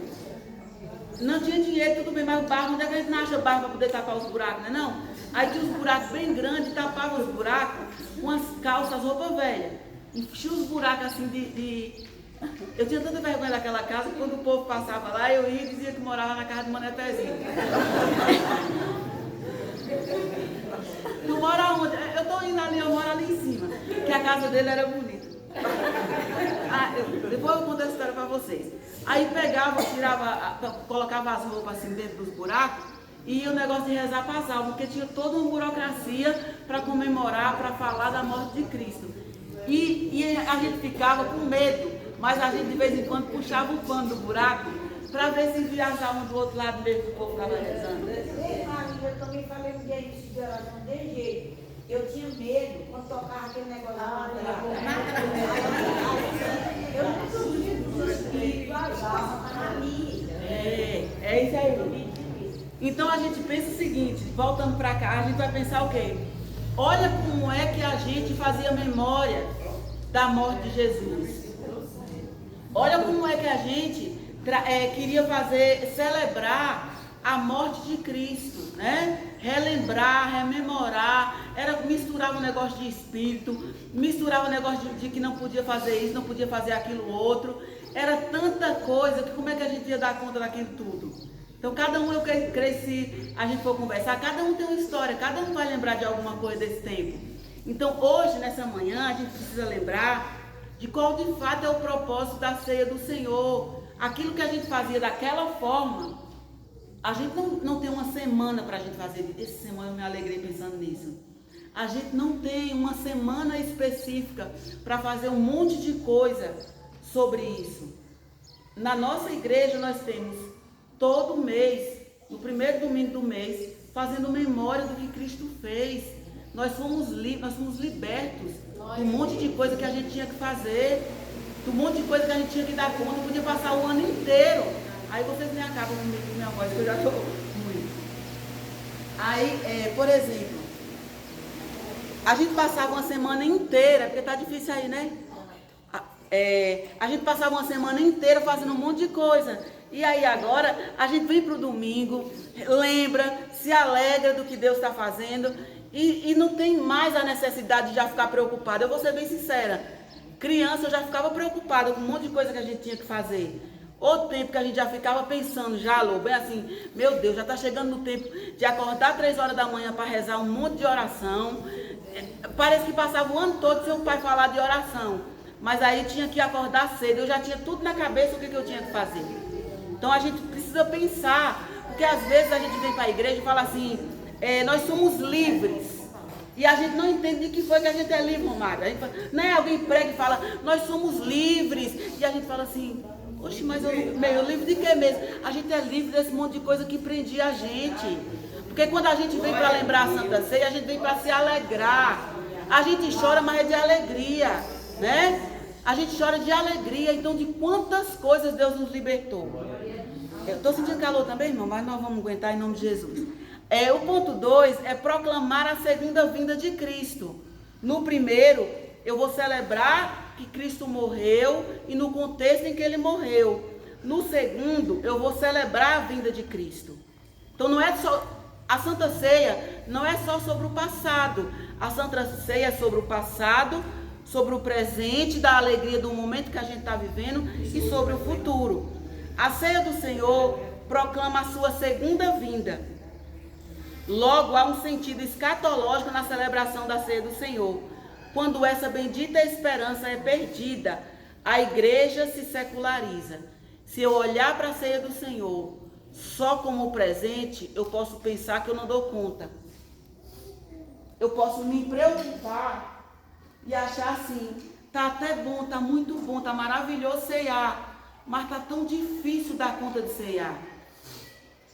Não tinha dinheiro, tudo bem, mas o barro, onde é que a gente não acha barro para poder tapar os buracos, né não? Aí tinha os buracos bem grandes, tapava os buracos com as calças, as roupas velhas. Enchia os buracos assim Eu tinha tanta vergonha daquela casa que quando o povo passava lá, eu ia e dizia que morava na casa de Mané Pezinho. Tu mora onde? Eu tô indo ali, eu moro ali em cima. Que a casa dele era bonita. Depois eu conto essa história pra vocês. Aí pegava, colocava as roupas assim dentro dos buracos e o negócio de rezar passava, porque tinha toda uma burocracia para comemorar, para falar da morte de Cristo. E a gente ficava com medo, mas a gente de vez em quando puxava o pano do buraco para ver se viajavam do outro lado mesmo que o povo estava rezando. Eu também falei um dia isso de oração de jeito. Eu tinha medo quando tocava aquele negócio lá. Eu não duvido do espírito, na minha. É isso aí. Então a gente pensa o seguinte, voltando para cá, a gente vai pensar o quê? Olha como é que a gente fazia memória da morte de Jesus. Olha como é que a gente queria celebrar a morte de Cristo, né? Relembrar, rememorar, misturava um negócio de espírito, misturava um negócio de que não podia fazer isso, não podia fazer aquilo outro. Era tanta coisa que como é que a gente ia dar conta daquilo tudo? Então cada um, eu creio, se a gente for conversar, cada um tem uma história, cada um vai lembrar de alguma coisa desse tempo. Então hoje, nessa manhã, a gente precisa lembrar de qual de fato é o propósito da ceia do Senhor. Aquilo que a gente fazia daquela forma, a gente não tem uma semana para a gente fazer. Essa semana eu me alegrei pensando nisso. A gente não tem uma semana específica para fazer um monte de coisa sobre isso. Na nossa igreja nós temos todo mês, no primeiro domingo do mês, fazendo memória do que Cristo fez. Nós fomos libertos de um monte de coisa que a gente tinha que fazer, de um monte de coisa que a gente tinha que dar conta, podia passar o ano inteiro. Aí vocês me acabam comigo com minha voz, que eu já estou ruim. Aí, por exemplo, a gente passava uma semana inteira, porque tá difícil aí, né? A gente passava uma semana inteira fazendo um monte de coisa. E aí agora a gente vem para o domingo, lembra, se alegra do que Deus está fazendo e não tem mais a necessidade de já ficar preocupada. Eu vou ser bem sincera, criança eu já ficava preocupada com um monte de coisa que a gente tinha que fazer. O tempo que a gente já ficava pensando, bem assim, meu Deus, já está chegando no tempo de acordar 3 horas da manhã para rezar um monte de oração. Parece que passava o ano todo sem o pai falar de oração. Mas aí tinha que acordar cedo, eu já tinha tudo na cabeça o que eu tinha que fazer. Então a gente precisa pensar, porque às vezes a gente vem para a igreja e fala assim, nós somos livres. E a gente não entende de que foi que a gente é livre, Romário. Alguém prega e fala, nós somos livres. E a gente fala assim, oxe, mas eu livre de quê mesmo? A gente é livre desse monte de coisa que prendia a gente. Porque quando a gente vem para lembrar a Santa Ceia, a gente vem para se alegrar. A gente chora, mas é de alegria, né? A gente chora de alegria. Então, de quantas coisas Deus nos libertou. Eu estou sentindo calor também, irmão, mas nós vamos aguentar em nome de Jesus. O ponto 2 é proclamar a segunda vinda de Cristo. No primeiro, eu vou celebrar que Cristo morreu e no contexto em que ele morreu. No segundo, eu vou celebrar a vinda de Cristo. Então não é só, a Santa Ceia não é só sobre o passado. A Santa Ceia é sobre o passado, sobre o presente, da alegria do momento que a gente está vivendo e sobre o futuro. A ceia do Senhor proclama a sua segunda vinda. Logo, há um sentido escatológico na celebração da ceia do Senhor. Quando essa bendita esperança é perdida, a igreja se seculariza. Se eu olhar para a ceia do Senhor só como presente, eu posso pensar que eu não dou conta. Eu posso me preocupar e achar assim, tá até bom, tá muito bom, tá maravilhoso ceiar, mas tá tão difícil dar conta de ceiar.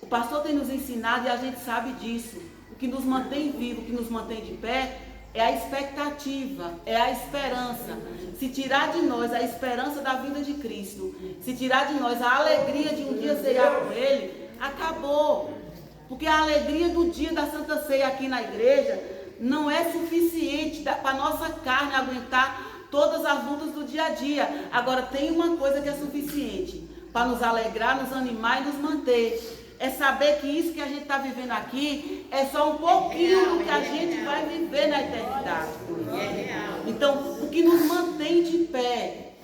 O pastor tem nos ensinado e a gente sabe disso. O que nos mantém vivo, o que nos mantém de pé, é a expectativa, é a esperança. Se tirar de nós a esperança da vinda de Cristo, se tirar de nós a alegria de um dia ceiar com Ele, acabou. Porque a alegria do dia da Santa Ceia aqui na igreja não é suficiente para a nossa carne aguentar todas as lutas do dia a dia. Agora tem uma coisa que é suficiente para nos alegrar, nos animar e nos manter. É saber que isso que a gente está vivendo aqui é só um pouquinho do que a gente vai viver na eternidade. Então, o que nos mantém de pé,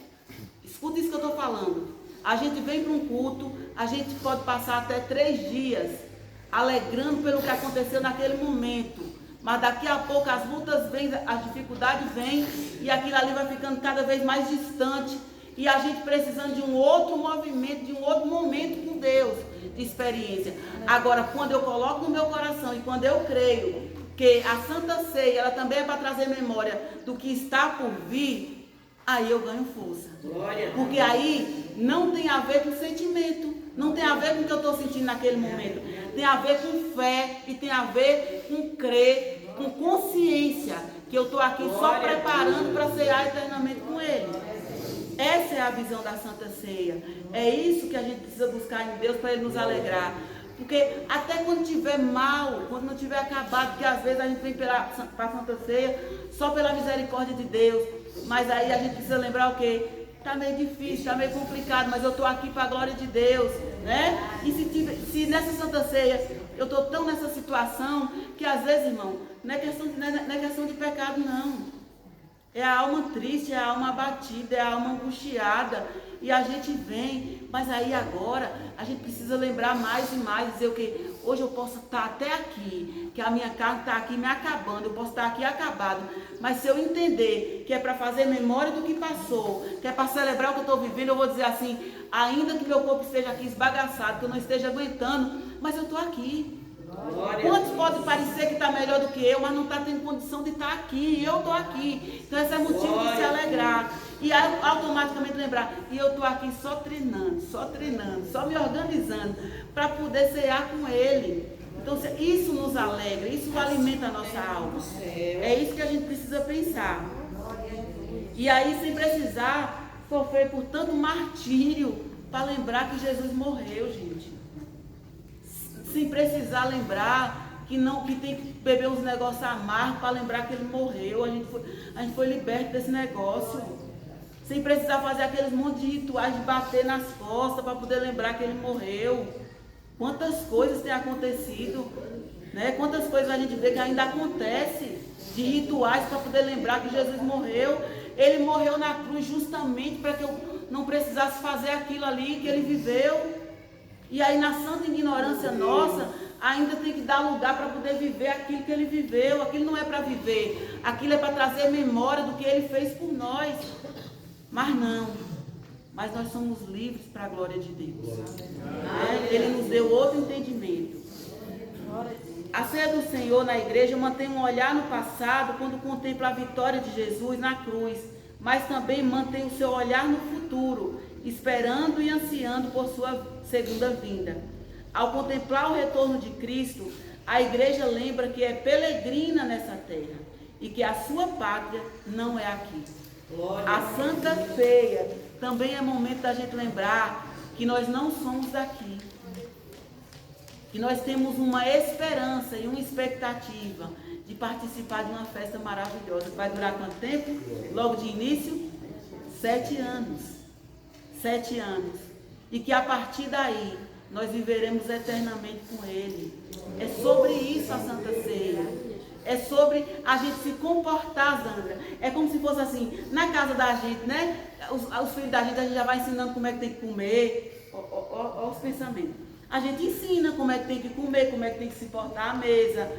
escuta isso que eu estou falando. A gente vem para um culto, a gente pode passar até 3 dias alegrando pelo que aconteceu naquele momento. Mas daqui a pouco as lutas vêm, as dificuldades vêm e aquilo ali vai ficando cada vez mais distante. E a gente precisando de um outro movimento, de um outro momento com Deus, de experiência. Agora, quando eu coloco no meu coração e quando eu creio que a Santa Ceia, ela também é para trazer memória do que está por vir, aí eu ganho força. Porque aí não tem a ver com sentimento, não tem a ver com o que eu estou sentindo naquele momento. Tem a ver com fé e tem a ver com crer, com consciência que eu estou aqui só preparando para cear eternamente com Ele. Essa é a visão da Santa Ceia. É isso que a gente precisa buscar em Deus para Ele nos alegrar. Porque até quando estiver mal, quando não tiver acabado, porque às vezes a gente vem para a Santa Ceia só pela misericórdia de Deus. Mas aí a gente precisa lembrar o quê? Está meio difícil, está meio complicado, mas eu estou aqui para a glória de Deus, né? E se nessa Santa Ceia eu estou tão nessa situação que às vezes, irmão, não é questão de pecado, não. É a alma triste, é a alma abatida, é a alma angustiada. E a gente vem, mas aí agora a gente precisa lembrar mais e mais, dizer o quê? Hoje eu posso estar até aqui, que a minha carne está aqui me acabando, eu posso estar aqui acabado. Mas se eu entender que é para fazer memória do que passou, que é para celebrar o que eu estou vivendo, eu vou dizer assim, ainda que meu corpo esteja aqui esbagaçado, que eu não esteja aguentando, mas eu estou aqui. Quantos podem parecer que está melhor do que eu, mas não está tendo condição de estar aqui, e eu estou aqui. Então esse é motivo de se alegrar. E automaticamente lembrar, e eu estou aqui só treinando, só me organizando para poder cear com Ele. Então isso nos alegra, isso alimenta a nossa alma. É isso que a gente precisa pensar. E aí sem precisar sofrer por tanto martírio para lembrar que Jesus morreu, gente. Sem precisar lembrar que tem que beber uns negócios amargos para lembrar que Ele morreu. A gente foi liberto desse negócio. Sem precisar fazer aqueles monte de rituais de bater nas costas para poder lembrar que Ele morreu. Quantas coisas têm acontecido, né? Quantas coisas a gente vê que ainda acontece de rituais para poder lembrar que Jesus morreu. Ele morreu na cruz justamente para que eu não precisasse fazer aquilo ali que Ele viveu. E aí na santa ignorância nossa, ainda tem que dar lugar para poder viver aquilo que Ele viveu. Aquilo não é para viver, aquilo é para trazer memória do que Ele fez por nós. Mas não, mas nós somos livres para a glória de Deus. Ele nos deu outro entendimento. A ceia do Senhor na igreja mantém um olhar no passado quando contempla a vitória de Jesus na cruz, mas também mantém o seu olhar no futuro, esperando e ansiando por sua segunda vinda. Ao contemplar o retorno de Cristo, a igreja lembra que é peregrina nessa terra e que a sua pátria não é aqui. A Santa Ceia também é momento da gente lembrar que nós não somos daqui, que nós temos uma esperança e uma expectativa de participar de uma festa maravilhosa. Vai durar quanto tempo? Logo de início? 7 anos. 7 anos. E que a partir daí nós viveremos eternamente com Ele. É sobre isso a Santa Ceia. É é sobre a gente se comportar, Zandra. É como se fosse assim, na casa da gente, né? Os filhos da gente, a gente já vai ensinando como é que tem que comer. Olha os pensamentos. A gente ensina como é que tem que comer, como é que tem que se portar à mesa,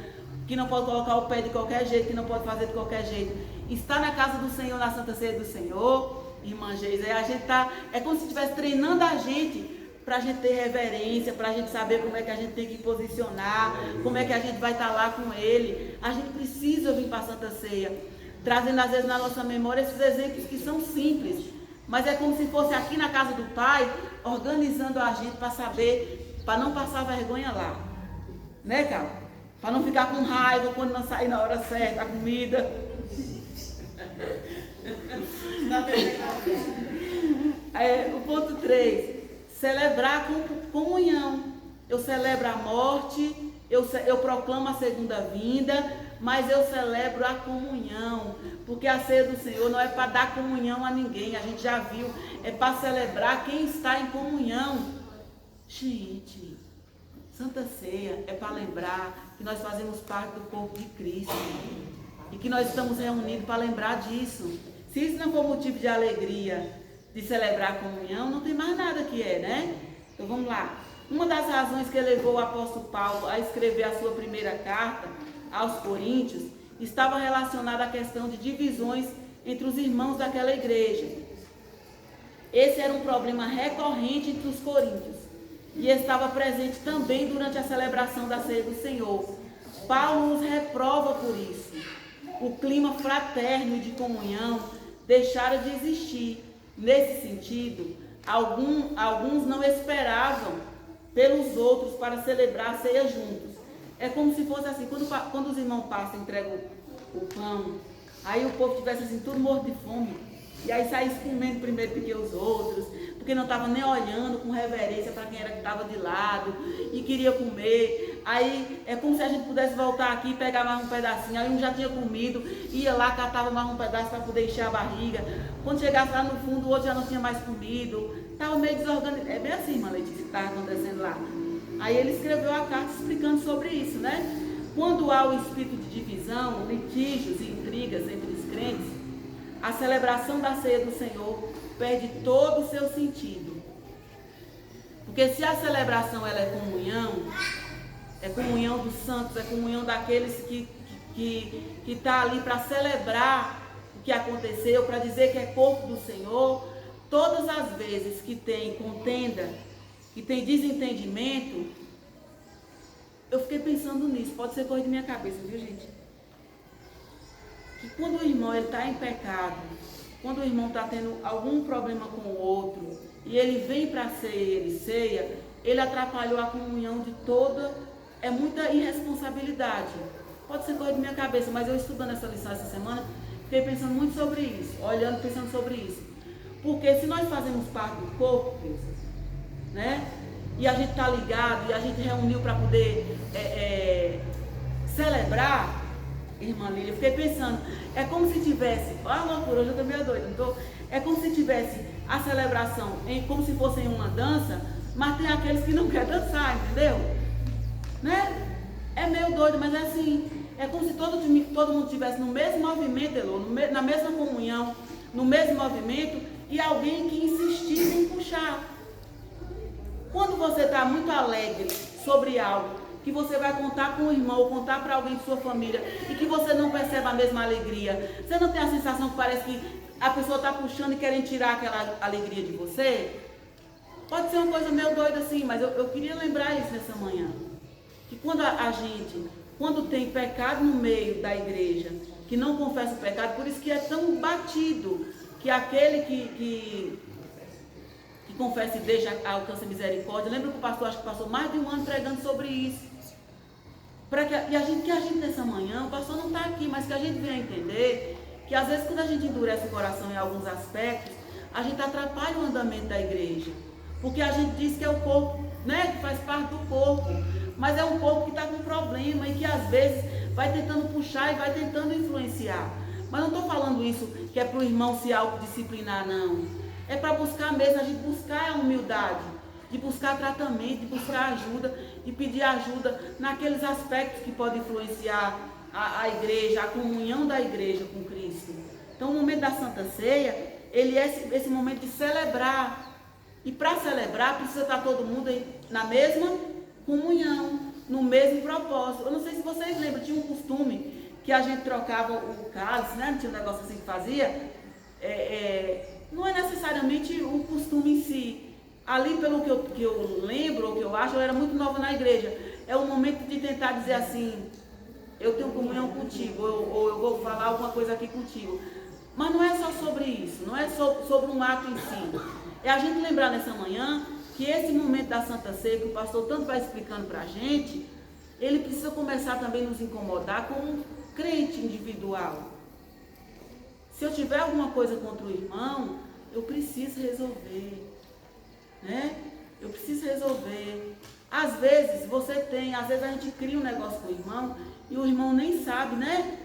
que não pode colocar o pé de qualquer jeito, que não pode fazer de qualquer jeito. Está na casa do Senhor, na Santa Ceia do Senhor, irmã Geisa, a gente tá, é como se estivesse treinando a gente, para a gente ter reverência, para a gente saber como é que a gente tem que posicionar, como é que a gente vai estar lá com Ele. A gente precisa vir para a Santa Ceia, trazendo às vezes na nossa memória esses exemplos que são simples, mas é como se fosse aqui na casa do Pai, organizando a gente para saber, para não passar vergonha lá, né, Cal? Para não ficar com raiva quando não sair na hora certa a comida. O ponto 3. Celebrar com comunhão. Eu celebro a morte, eu proclamo a segunda vinda, mas eu celebro a comunhão. Porque a ceia do Senhor não é para dar comunhão a ninguém, a gente já viu. É para celebrar quem está em comunhão. Gente, Santa Ceia é para lembrar que nós fazemos parte do corpo de Cristo. E que nós estamos reunidos para lembrar disso. Se isso não for motivo de alegria, de celebrar a comunhão, não tem mais nada que é, né? Então vamos lá. Uma das razões que levou o apóstolo Paulo a escrever a sua primeira carta aos Coríntios estava relacionada à questão de divisões entre os irmãos daquela igreja. Esse era um problema recorrente entre os coríntios e estava presente também durante a celebração da ceia do Senhor. Paulo os reprova por isso. O clima fraterno de comunhão deixara de existir. Nesse sentido, alguns não esperavam pelos outros para celebrar a ceia juntos. É como se fosse assim, quando os irmãos passam e entregam o pão, aí o povo tivesse assim, tudo morto de fome, e aí saísse comendo primeiro do que os outros, porque não estava nem olhando com reverência para quem era que estava de lado, e queria comer. Aí é como se a gente pudesse voltar aqui e pegar mais um pedacinho. Aí um já tinha comido, ia lá, catava mais um pedaço para poder encher a barriga. Quando chegasse lá no fundo, o outro já não tinha mais comido. Estava meio desorganizado. É bem assim, irmã Letícia, que estava acontecendo lá. Aí ele escreveu a carta explicando sobre isso, né? Quando há o espírito de divisão, litígios e intrigas entre os crentes, a celebração da ceia do Senhor perde todo o seu sentido. Porque se a celebração ela é comunhão dos santos, é comunhão daqueles que está ali para celebrar o que aconteceu, para dizer que é corpo do Senhor. Todas as vezes que tem contenda, que tem desentendimento, eu fiquei pensando nisso, pode ser coisa de minha cabeça, viu, gente? Que quando o irmão está em pecado, quando o irmão está tendo algum problema com o outro, e ele vem para a ceia, ele ceia, ele atrapalhou a comunhão de toda, é muita irresponsabilidade. Pode ser coisa de minha cabeça, mas eu estudando essa lição essa semana, fiquei pensando muito sobre isso, olhando, pensando sobre isso. Porque se nós fazemos parte do corpo, né? E a gente está ligado, e a gente reuniu para poder celebrar, irmã Lília, eu fiquei pensando, é como se tivesse, olha a loucura, hoje eu estou meio doida, não tô? É como se tivesse a celebração, como se fosse em uma dança, mas tem aqueles que não querem dançar, entendeu? Né? É meio doido, mas é assim, é como se todo mundo estivesse no mesmo movimento, Elô, na mesma comunhão, no mesmo movimento, e alguém que insistisse em puxar. Quando você está muito alegre sobre algo, que você vai contar com o irmão, ou contar para alguém de sua família, e que você não percebe a mesma alegria, você não tem a sensação que parece que a pessoa está puxando e querendo tirar aquela alegria de você? Pode ser uma coisa meio doida assim, mas eu queria lembrar isso nessa manhã. Que quando a gente, quando tem pecado no meio da igreja, que não confessa o pecado, por isso que é tão batido, que aquele que confessa e deixa, alcança misericórdia. Lembra que o pastor, acho que passou mais de um ano pregando sobre isso. Que a gente nessa manhã, o pastor não está aqui, mas que a gente venha entender que às vezes quando a gente endurece o coração em alguns aspectos, a gente atrapalha o andamento da igreja. Porque a gente diz que é o corpo, né, que faz parte do corpo, mas é um corpo que está com problema e que às vezes vai tentando puxar e vai tentando influenciar. Mas não estou falando isso que é para o irmão se autodisciplinar, não. É para buscar mesmo, a gente buscar a humildade, de buscar tratamento, de buscar ajuda, de pedir ajuda naqueles aspectos que podem influenciar a igreja, a comunhão da igreja com Cristo. Então o momento da Santa Ceia, ele é esse momento de celebrar. E para celebrar, precisa estar todo mundo na mesma comunhão, no mesmo propósito. Eu não sei se vocês lembram, tinha um costume que a gente trocava o cálice, né? Não tinha um negócio assim que fazia. Não é necessariamente o costume em si. Ali, pelo que eu lembro, ou que eu acho, eu era muito nova na igreja. É um momento de tentar dizer assim, eu tenho comunhão contigo, ou eu vou falar alguma coisa aqui contigo. Mas não é só sobre isso, não é sobre um ato em si. É a gente lembrar nessa manhã que esse momento da Santa Ceia, que o pastor tanto vai explicando para a gente, ele precisa começar também a nos incomodar como um crente individual. Se eu tiver alguma coisa contra o irmão, eu preciso resolver, né? Eu preciso resolver. Às vezes às vezes a gente cria um negócio com o irmão e o irmão nem sabe, né?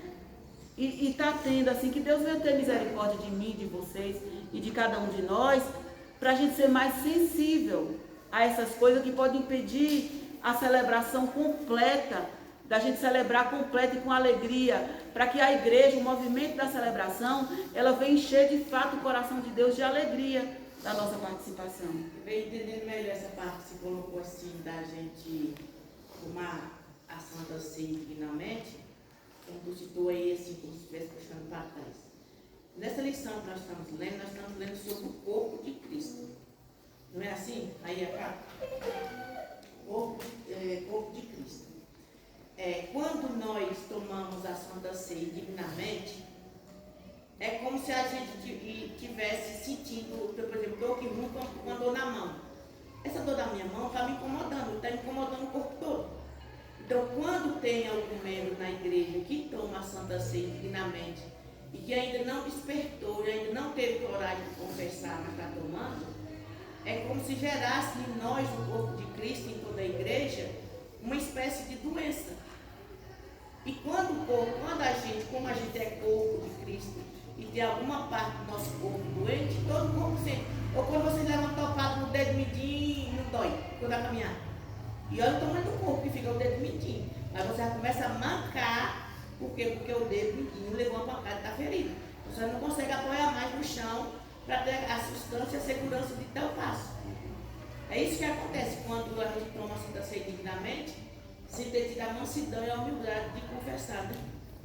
E está tendo assim, que Deus venha ter misericórdia de mim, de vocês e de cada um de nós, para a gente ser mais sensível a essas coisas que podem impedir a celebração completa, da gente celebrar completa e com alegria, para que a igreja, o movimento da celebração, ela venha encher de fato o coração de Deus de alegria da nossa participação. Eu venho entendendo melhor essa parte que você colocou assim, da gente tomar a Santa Ceia dignamente, como tu citou aí, assim, como se estivesse puxando para trás. Nessa lição que nós estamos lendo sobre o corpo de Cristo. Não é assim? Aí acá. Corpo de Cristo. Quando nós tomamos a Santa Ceia dignamente, é como se a gente tivesse sentindo, por exemplo, estou aqui com uma dor na mão. Essa dor da minha mão está me incomodando o corpo todo. Então, quando tem algum membro na igreja que toma a Santa Ceia dignamente e que ainda não despertou, e ainda não teve coragem de confessar, mas está tomando, é como se gerasse em nós, no corpo de Cristo, em toda a igreja, uma espécie de doença. E como a gente é corpo de Cristo e tem alguma parte do nosso corpo doente, todo o corpo sente. Ou quando você leva uma topada no dedo mindinho e não dói, quando vai caminhar. E olha o tamanho do corpo que fica o dedo mindinho. Aí você já começa a mancar, porque o dedo mindinho levou uma pancada e está ferido. Você não consegue apoiar mais no chão para ter a sustância e a segurança de dar o passo. É isso que acontece quando a gente toma a Santa Ceia dignamente, se dedica a mansidão e a humildade de confessar. Né?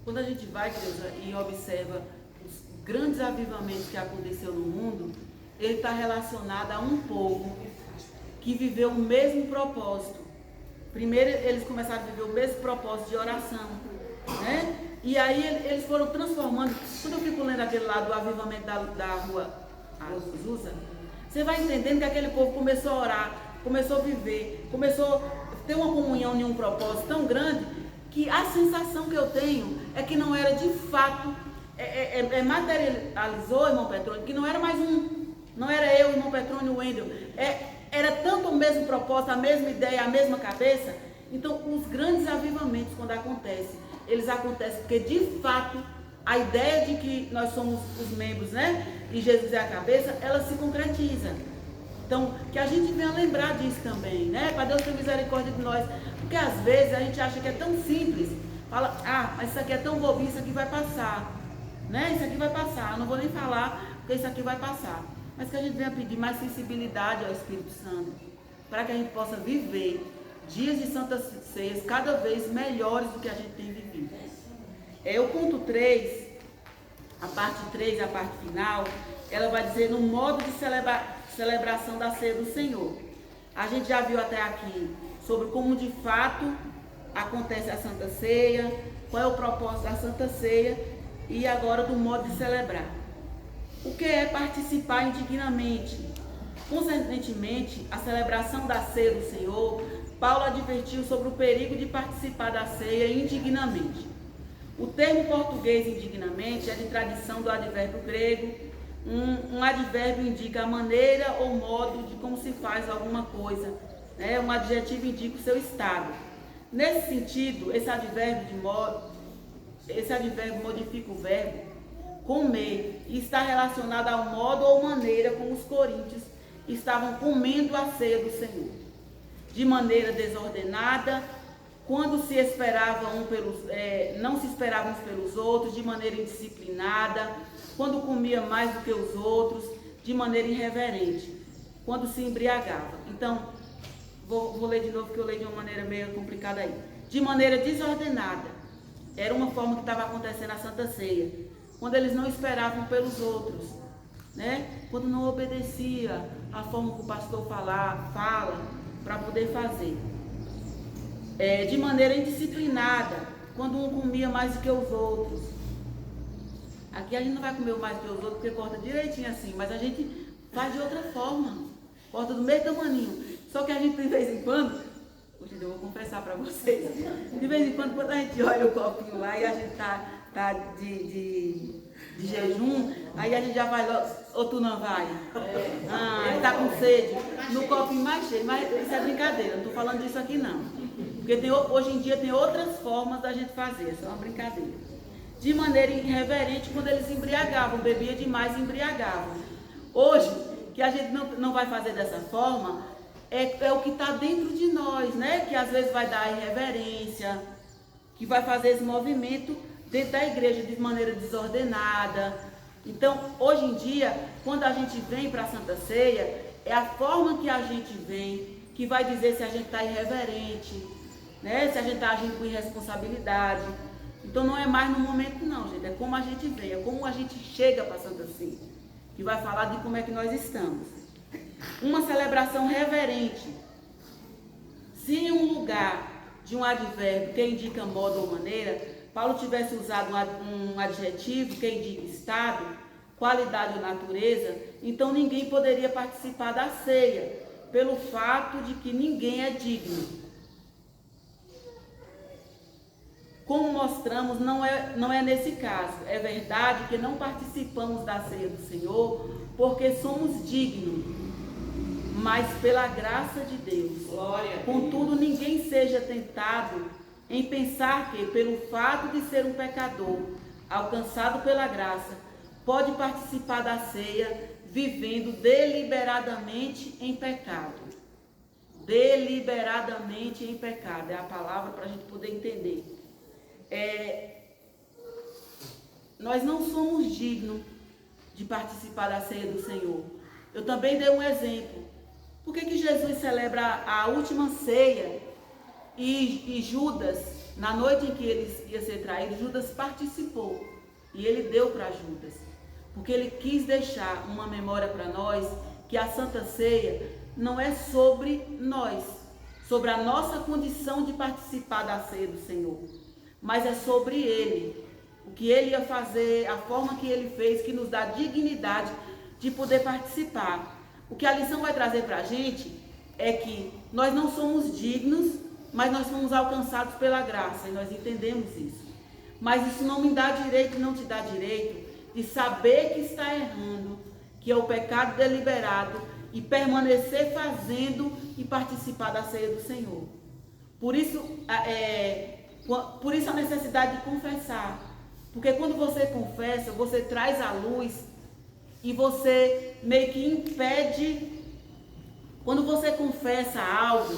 Quando a gente vai, Cleusa, e observa os grandes avivamentos que aconteceu no mundo, ele está relacionado a um povo que viveu o mesmo propósito. Primeiro, eles começaram a viver o mesmo propósito de oração, né? E aí eles foram transformando. Quando eu fico lendo aquele lado do avivamento da rua Azusa, você vai entendendo que aquele povo começou a orar, começou a viver, começou a ter uma comunhão em um propósito tão grande, que a sensação que eu tenho é que não era de fato, materializou, irmão Petrônio, que não era mais não era eu, irmão Petrônio, o Wendel, era tanto o mesmo propósito, a mesma ideia, a mesma cabeça. Então, os grandes avivamentos, quando acontecem, eles acontecem porque, de fato, a ideia de que nós somos os membros, né, e Jesus é a cabeça, ela se concretiza. Então, que a gente venha lembrar disso também, né, para Deus ter misericórdia de nós. Porque, às vezes, a gente acha que é tão simples, fala, mas isso aqui é tão bobinho, isso aqui vai passar, né, isso aqui vai passar, eu não vou nem falar, porque isso aqui vai passar. Mas que a gente venha pedir mais sensibilidade ao Espírito Santo, para que a gente possa viver dias de santas ceias cada vez melhores do que a gente tem vivido. O ponto 3, a parte 3, a parte final, ela vai dizer no modo de celebração da ceia do Senhor. A gente já viu até aqui sobre como de fato acontece a Santa Ceia, qual é o propósito da Santa Ceia e agora do modo de celebrar. O que é participar indignamente? Consequentemente, a celebração da ceia do Senhor, Paulo advertiu sobre o perigo de participar da ceia indignamente. O termo português indignamente é de tradição do advérbio grego. Um advérbio indica a maneira ou modo de como se faz alguma coisa. Né? Um adjetivo indica o seu estado. Nesse sentido, esse advérbio modifica o verbo comer e está relacionado ao modo ou maneira como os coríntios estavam comendo a ceia do Senhor. De maneira desordenada, quando se esperava não se esperava uns pelos outros, de maneira indisciplinada, quando comia mais do que os outros, de maneira irreverente, quando se embriagava. Então, vou ler de novo, que eu leio de uma maneira meio complicada aí. De maneira desordenada. Era uma forma que estava acontecendo na Santa Ceia, quando eles não esperavam pelos outros, né? Quando não obedecia a forma que o pastor fala para poder fazer. De maneira indisciplinada, quando um comia mais do que os outros. Aqui a gente não vai comer mais do que os outros, porque corta direitinho assim, mas a gente faz de outra forma, corta do meio tamaninho. Só que a gente, de vez em quando, hoje eu vou confessar para vocês, de vez em quando a gente olha o copinho lá e a gente tá de jejum, aí a gente já vai logo, ou tu não vai? Tá com sede, no copinho mais cheio, mas isso é brincadeira, não estou falando disso aqui não. Porque hoje em dia tem outras formas da gente fazer, isso é uma brincadeira. De maneira irreverente, quando eles embriagavam, bebia demais e embriagavam. Hoje, que a gente não vai fazer dessa forma, é o que está dentro de nós, né? Que às vezes vai dar irreverência, que vai fazer esse movimento dentro da igreja de maneira desordenada. Então, hoje em dia, quando a gente vem para a Santa Ceia, é a forma que a gente vem que vai dizer se a gente está irreverente, né? Se a gente está agindo com irresponsabilidade. Então não é mais no momento não, gente, é como a gente vem, é como a gente chega para a Santa Ceia, que vai falar de como é que nós estamos. Uma celebração reverente. Se em um lugar de um advérbio que indica modo ou maneira, Paulo tivesse usado um adjetivo que indica estado, qualidade ou natureza, então ninguém poderia participar da ceia, pelo fato de que ninguém é digno. Como mostramos, não é nesse caso. É verdade que não participamos da ceia do Senhor porque somos dignos, mas pela graça de Deus. Glória. Contudo, ninguém seja tentado em pensar que, pelo fato de ser um pecador, alcançado pela graça, pode participar da ceia vivendo deliberadamente em pecado. Deliberadamente em pecado. É a palavra para a gente poder entender. Nós não somos dignos de participar da ceia do Senhor. Eu também dei um exemplo. Por que Jesus celebra a última ceia e Judas, na noite em que ele ia ser traído, Judas participou e ele deu para Judas? Porque ele quis deixar uma memória para nós que a Santa Ceia não é sobre nós, sobre a nossa condição de participar da ceia do Senhor, mas é sobre Ele, o que Ele ia fazer, a forma que Ele fez, que nos dá dignidade de poder participar. O que a lição vai trazer para a gente é que nós não somos dignos, mas nós somos alcançados pela graça, e nós entendemos isso. Mas isso não me dá direito, não te dá direito de saber que está errando, que é o pecado deliberado, e permanecer fazendo e participar da ceia do Senhor. Por isso a necessidade de confessar. Porque quando você confessa, você traz à luz e você meio que impede. Quando você confessa algo,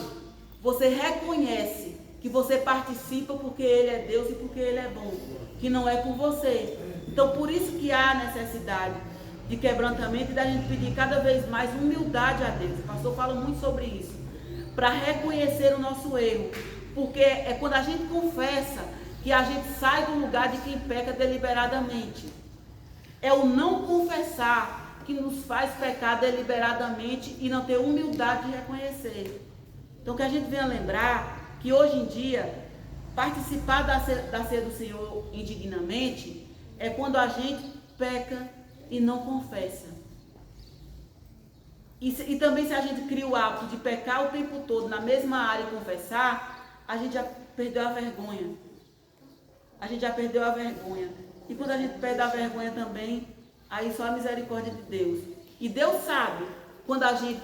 você reconhece que você participa porque Ele é Deus e porque Ele é bom, que não é por você. Então, por isso que há necessidade de quebrantamento e da gente pedir cada vez mais humildade a Deus. O pastor fala muito sobre isso, para reconhecer o nosso erro. Porque é quando a gente confessa que a gente sai do lugar de quem peca deliberadamente. É o não confessar que nos faz pecar deliberadamente e não ter humildade de reconhecer. Então que a gente venha lembrar que hoje em dia, participar da ceia do Senhor indignamente é quando a gente peca e não confessa. E também se a gente cria o hábito de pecar o tempo todo na mesma área e confessar, a gente já perdeu a vergonha. A gente já perdeu a vergonha. E quando a gente perde a vergonha também, aí só a misericórdia de Deus. E Deus sabe quando a gente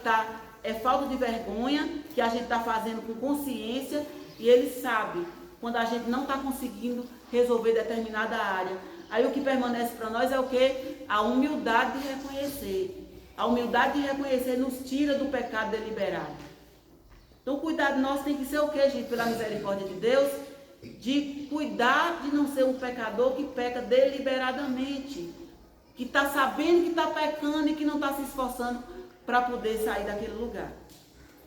é falta de vergonha, que a gente está fazendo com consciência, e Ele sabe quando a gente não está conseguindo resolver determinada área. Aí o que permanece para nós é o quê? A humildade de reconhecer. A humildade de reconhecer nos tira do pecado deliberado. Então o cuidado nosso tem que ser o quê, gente? Pela misericórdia de Deus, de cuidar de não ser um pecador que peca deliberadamente, que está sabendo que está pecando e que não está se esforçando para poder sair daquele lugar.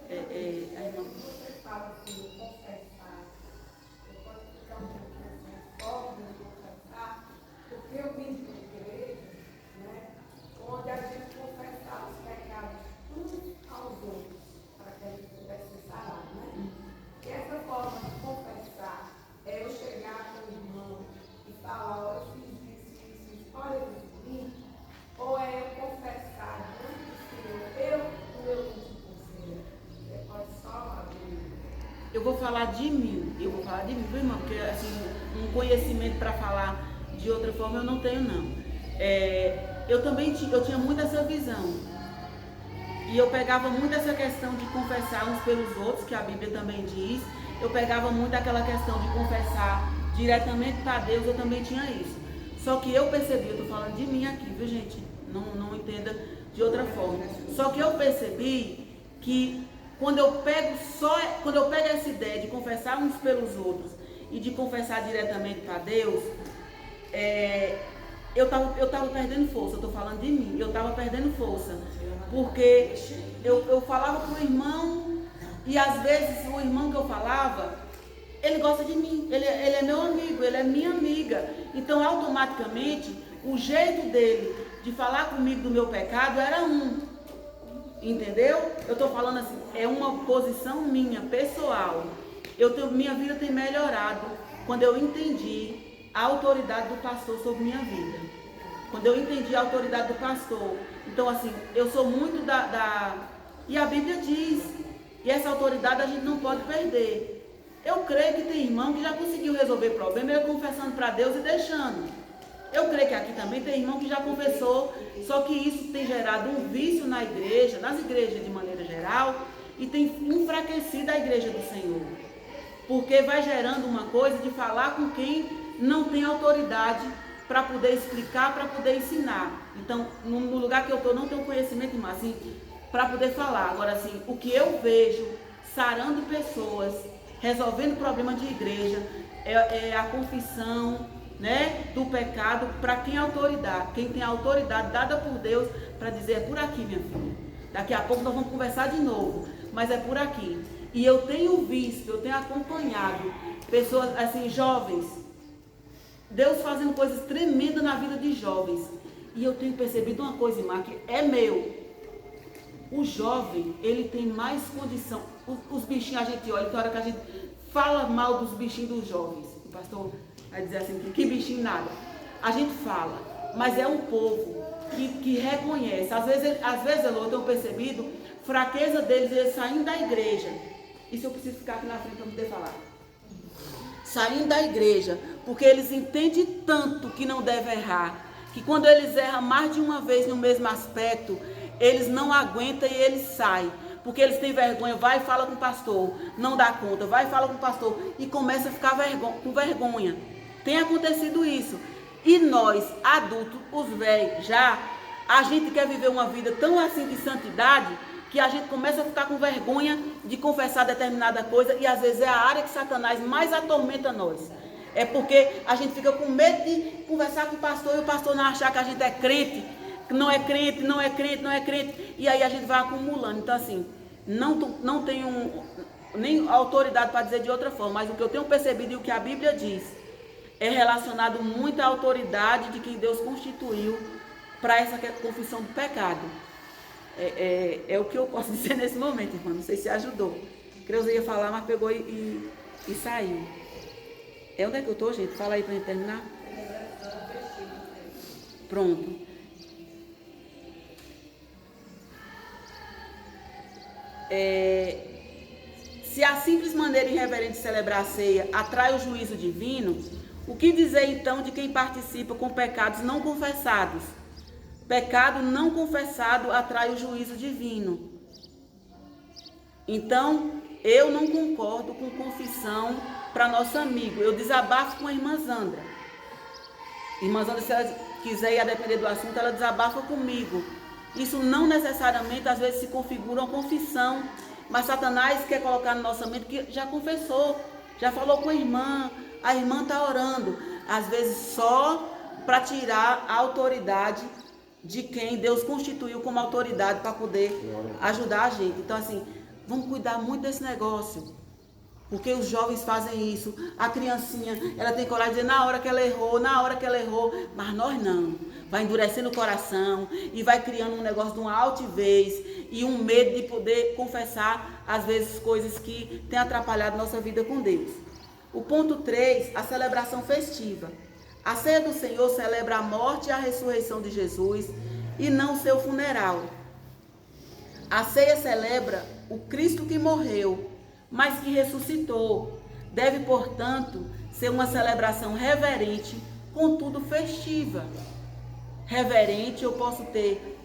A irmã. Você fala assim, confessar. Eu posso ficar um pouquinho assim, pobre de confessar, porque eu vim de uma igreja, né, onde a gente confessava os pecados uns aos outros, para que a gente pudesse ser sarado, né? E essa forma de confessar é eu chegar com o irmão e falar, olha, eu fiz isso, olha de mim, ou é eu confessar diante do Senhor, o meu íntimo conselho. Você pode só abrir. Eu vou falar de mim, viu, irmã? Porque assim, um conhecimento para falar de outra forma eu não tenho, não. Eu tinha muito essa visão. E eu pegava muito essa questão de confessar uns pelos outros, que a Bíblia também diz. Eu pegava muito aquela questão de confessar diretamente para Deus, eu também tinha isso. Só que eu percebi, eu estou falando de mim aqui, viu, gente? Não entenda de outra forma. Só que eu percebi que quando eu pego essa ideia de confessar uns pelos outros e de confessar diretamente para Deus, eu tava perdendo força. Eu estou falando de mim, eu estava perdendo força. Porque eu falava para o irmão e às vezes o irmão que eu falava, ele gosta de mim, ele é meu amigo, ele é minha amiga. Então automaticamente o jeito dele de falar comigo do meu pecado era entendeu? Eu estou falando assim, é uma posição minha, pessoal. Minha vida tem melhorado quando eu entendi a autoridade do pastor sobre minha vida. Quando eu entendi a autoridade do pastor. Então assim, eu sou muito e a Bíblia diz, e essa autoridade a gente não pode perder. Eu creio que tem irmão que já conseguiu resolver problema, ele confessando para Deus e deixando. Eu creio que aqui também tem irmão que já confessou, só que isso tem gerado um vício na igreja, nas igrejas de maneira geral, e tem enfraquecido a igreja do Senhor. Porque vai gerando uma coisa de falar com quem não tem autoridade para poder explicar, para poder ensinar. Então, no lugar que eu estou, não tenho conhecimento, irmã, assim, para poder falar. Agora, assim, o que eu vejo sarando pessoas, resolvendo problemas de igreja, é a confissão, né, do pecado para quem tem a autoridade dada por Deus para dizer, é por aqui, minha filha. Daqui a pouco nós vamos conversar de novo, mas é por aqui. E eu tenho visto, eu tenho acompanhado pessoas assim, jovens, Deus fazendo coisas tremendas na vida de jovens. E eu tenho percebido uma coisa, irmã, que é meu. O jovem, ele tem mais condição. Os bichinhos, a gente olha, tem hora que a gente fala mal dos bichinhos dos jovens. O pastor vai dizer assim, que bichinho nada. A gente fala, mas é um povo que reconhece. Às vezes eu tenho percebido fraqueza deles, eles saindo da igreja. Isso eu preciso ficar aqui na frente para poder falar. Saindo da igreja, porque eles entendem tanto que não devem errar, que quando eles erram mais de uma vez no mesmo aspecto, eles não aguentam e eles saem. Porque eles têm vergonha, vai e fala com o pastor, não dá conta, vai e fala com o pastor e começa a ficar com vergonha. Tem acontecido isso. E nós, adultos, os velhos, a gente quer viver uma vida tão assim de santidade, que a gente começa a ficar com vergonha de confessar determinada coisa, e às vezes é a área que Satanás mais atormenta nós. É porque a gente fica com medo de conversar com o pastor e o pastor não achar que a gente é crente, que não é crente, não é crente, não é crente, e aí a gente vai acumulando. Então assim, não tenho nem autoridade para dizer de outra forma, mas o que eu tenho percebido e o que a Bíblia diz é relacionado muito à autoridade de quem Deus constituiu para essa confissão do pecado. É o que eu posso dizer nesse momento, irmão. Não sei se ajudou. Creuza ia falar, mas pegou e saiu. Onde é que eu estou, gente? Fala aí para gente terminar. Pronto. Se a simples maneira irreverente de celebrar a ceia atrai o juízo divino, o que dizer então de quem participa com pecados não confessados? Pecado não confessado atrai o juízo divino. Então, eu não concordo com confissão para nosso amigo. Eu desabafo com a irmã Zandra. Irmã Zandra, se ela quiser ir a depender do assunto, ela desabafa comigo. Isso não necessariamente, às vezes, se configura uma confissão. Mas Satanás quer colocar na nossa mente que já confessou, já falou com a irmã está orando. Às vezes só para tirar a autoridade de quem Deus constituiu como autoridade para poder ajudar a gente. Então assim, vamos cuidar muito desse negócio. Porque os jovens fazem isso. A criancinha, ela tem coragem de dizer na hora que ela errou, mas nós não. Vai endurecendo o coração e vai criando um negócio de uma altivez e um medo de poder confessar, às vezes, coisas que têm atrapalhado nossa vida com Deus. O ponto 3, a celebração festiva. A ceia do Senhor celebra a morte e a ressurreição de Jesus e não o seu funeral. A ceia celebra o Cristo que morreu, mas que ressuscitou. Deve, portanto, ser uma celebração reverente, contudo festiva. Reverente, eu posso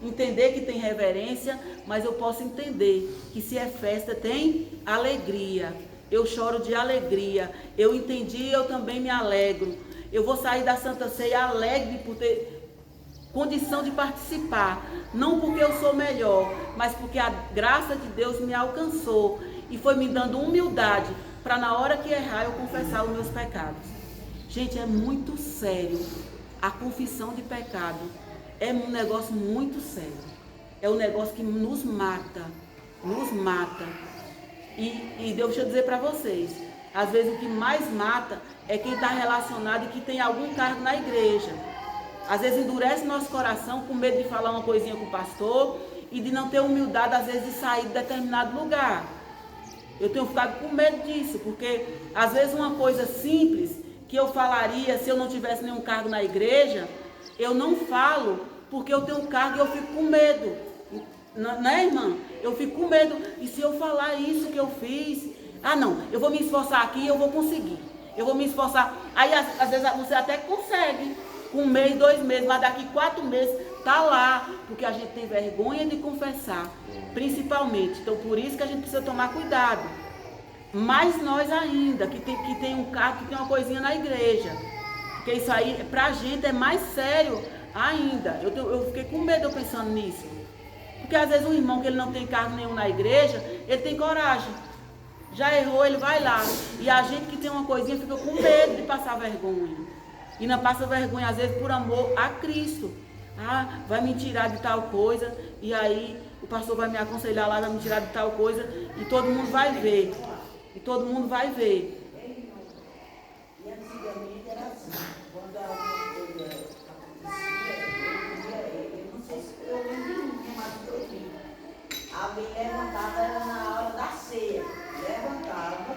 entender que tem reverência, mas eu posso entender que se é festa tem alegria. Eu choro de alegria. Eu entendi, eu também me alegro. Eu vou sair da Santa Ceia alegre por ter condição de participar. Não porque eu sou melhor, mas porque a graça de Deus me alcançou e foi me dando humildade para na hora que errar eu confessar os meus pecados. Gente, é muito sério. A confissão de pecado é um negócio muito sério. É um negócio que nos mata. Nos mata. E deixa eu dizer para vocês, às vezes o que mais mata é quem está relacionado e que tem algum cargo na igreja. Às vezes endurece nosso coração com medo de falar uma coisinha com o pastor e de não ter humildade, às vezes, de sair de determinado lugar. Eu tenho ficado com medo disso, porque às vezes uma coisa simples que eu falaria se eu não tivesse nenhum cargo na igreja, eu não falo porque eu tenho cargo e eu fico com medo. Não é, irmã? Eu fico com medo. E se eu falar isso que eu fiz? Ah, não, eu vou me esforçar aqui e eu vou conseguir. Eu vou me esforçar. Aí, às vezes, você até consegue. Com 1 mês, 2 meses, mas daqui 4 meses, tá lá. Porque a gente tem vergonha de confessar. Principalmente. Então, por isso que a gente precisa tomar cuidado. Mas nós ainda, que tem um cargo, que tem uma coisinha na igreja. Porque isso aí, pra gente, é mais sério ainda. Eu fiquei com medo pensando nisso. Porque às vezes um irmão que ele não tem cargo nenhum na igreja, ele tem coragem. Já errou, ele vai lá. E a gente que tem uma coisinha fica com medo de passar vergonha. E não passa vergonha, às vezes, por amor a Cristo. Ah, vai me tirar de tal coisa. E aí o pastor vai me aconselhar lá, vai me tirar de tal coisa. E todo mundo vai ver. E todo mundo vai ver. E antigamente era assim, quando alguma coisa acontecia, eu não sei se eu lembro, mas eu vi. Alguém levantava, era na hora da ceia, levantava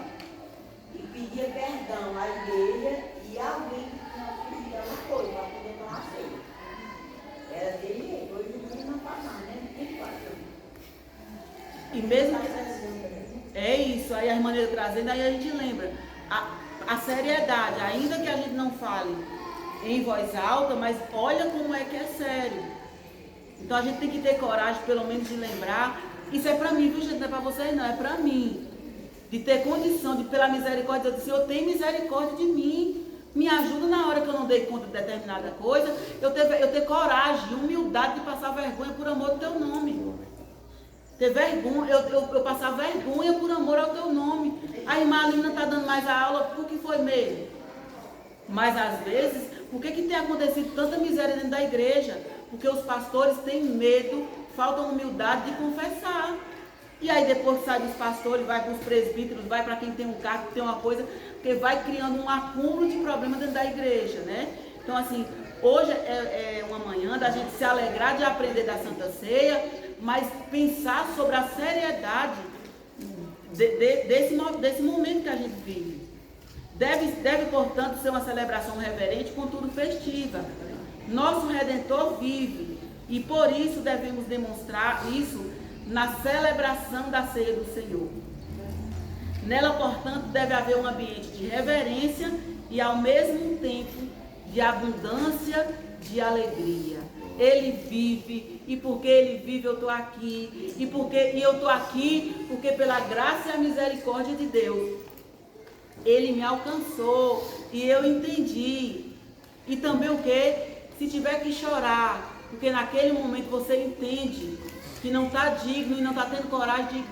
e pedia perdão à igreja e alguém que tinha pedido alguma coisa para poder tomar ceia. Era dele jeito, hoje em dia não faz mais, né? Ninguém faz. E mesmo é isso, aí a irmã trazendo, aí a gente lembra a seriedade, ainda que a gente não fale em voz alta, mas olha como é que é sério. Então a gente tem que ter coragem, pelo menos, de lembrar. Isso é para mim, viu, gente? Não é para vocês, não, é para mim. De ter condição, de pela misericórdia, de dizer, Senhor, tem misericórdia de mim. Me ajuda na hora que eu não dei conta de determinada coisa. Eu ter coragem, humildade de passar vergonha por amor do teu nome. Ter vergonha, eu passar vergonha por amor ao teu nome. A irmã Alina está dando mais a aula, por que foi mesmo? Mas às vezes, por que tem acontecido tanta miséria dentro da igreja? Porque os pastores têm medo, falta humildade de confessar. E aí depois sai dos pastores, vai para os presbíteros, vai para quem tem um cargo, tem uma coisa, porque vai criando um acúmulo de problemas dentro da igreja, né? Então assim, hoje é uma manhã da gente se alegrar de aprender da Santa Ceia, mas pensar sobre a seriedade desse momento que a gente vive. Deve, portanto, ser uma celebração reverente, contudo festiva. Nosso Redentor vive e por isso devemos demonstrar isso na celebração da ceia do Senhor. Nela, portanto, deve haver um ambiente de reverência e ao mesmo tempo de abundância de alegria. Ele vive, e porque Ele vive eu estou aqui, e eu estou aqui porque pela graça e a misericórdia de Deus, Ele me alcançou, e eu entendi. E também o que? Se tiver que chorar, porque naquele momento você entende que não está digno e não está tendo coragem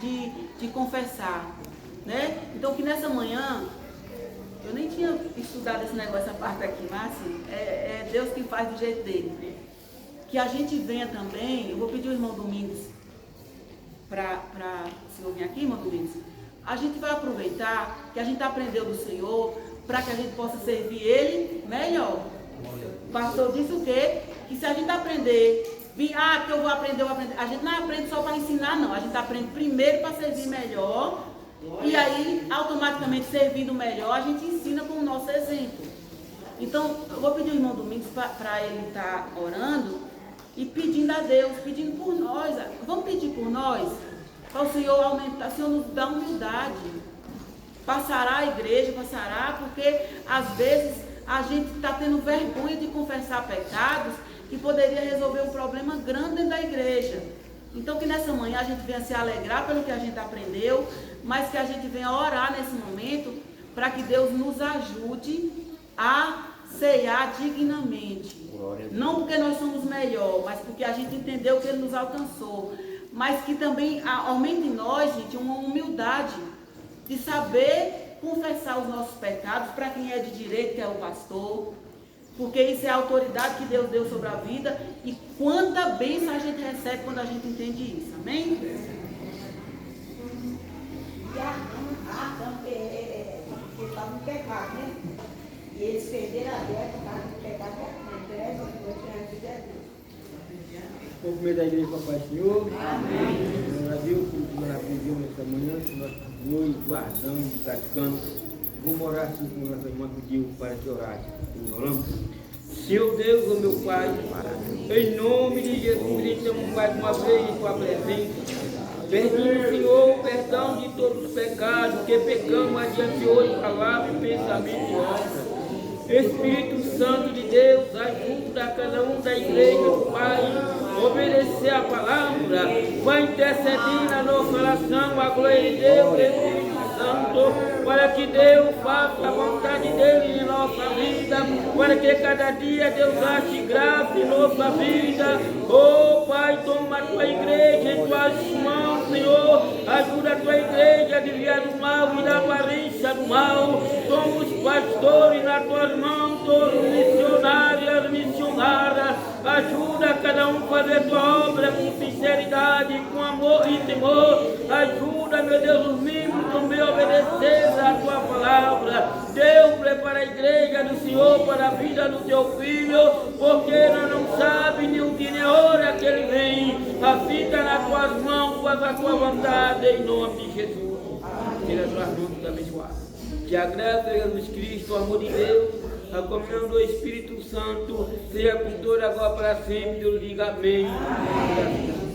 de confessar, né? Então que nessa manhã, eu nem tinha estudado esse negócio, essa parte aqui, mas assim, é Deus que faz do jeito dele. Que a gente venha também, eu vou pedir o irmão Domingos para se ouvir aqui, irmão Domingos. A gente vai aproveitar que a gente aprendeu do Senhor para que a gente possa servir Ele melhor. O pastor disse o quê? Que se a gente aprender, que eu vou aprender, a gente não aprende só para ensinar, não. A gente aprende primeiro para servir melhor. E aí, automaticamente, servindo melhor, a gente ensina com o nosso exemplo. Então, eu vou pedir ao irmão Domingos para ele estar orando e pedindo a Deus, pedindo por nós. Vamos pedir por nós, para o Senhor aumentar, o Senhor nos dá humildade. Passará a igreja, porque às vezes a gente está tendo vergonha de confessar pecados que poderia resolver um problema grande dentro da igreja. Então que nessa manhã a gente venha se alegrar pelo que a gente aprendeu, mas que a gente venha orar nesse momento para que Deus nos ajude a ceiar dignamente. Não porque nós somos melhor, mas porque a gente entendeu que Ele nos alcançou. Mas que também aumente em nós, gente, uma humildade de saber confessar os nossos pecados para quem é de direito, que é o pastor. Porque isso é a autoridade que Deus deu sobre a vida. E quanta bênção a gente recebe quando a gente entende isso. Amém? E Adão, que estava no pecado, né? E eles perderam a guerra por causa do pecado Vamos comer da igreja, Papai Senhor. Amém. Glória a Deus, como nós aprendemos nesta manhã, que nós continuamos guardando, praticando. Vamos orar assim como nossa irmã pediu para que orasse. Oramos. Senhor Deus, ó meu Pai, em nome de Jesus, estamos mais uma vez em Tua presença. Pedindo, Senhor, perdão de todos os pecados que pecamos adiante de hoje, palavra, pensamento e obra. Espírito Santo de Deus, ajuda cada um da igreja, Pai, obedecer a palavra, vai interceder na nossa oração, a glória de Deus, Espírito Santo, para que Deus faça a vontade dele em nossa vida, para que cada dia Deus ache graça em nossa vida. Oh Pai, toma a tua igreja em tuas mãos, Senhor, ajuda a tua igreja a desviar do mal e da aparência do mal. Toma os pastores nas tuas mãos, todos os missionários, missionárias, ajuda cada um a fazer a tua obra com sinceridade, com amor e temor. Ajuda, meu Deus, os membros também a obedecer a tua palavra. Deus, prepara a igreja do Senhor para a vida do teu filho, porque nós não sabemos nem o dia nem a hora que ele vem. A vida nas tuas mãos, faz a tua vontade, em nome de Jesus. Tira as tuas mãos abençoadas. Que a graça de Jesus Cristo, o amor de Deus, a comunhão do Espírito Santo, seja com toda agora para sempre. Deus diga amém. Amém.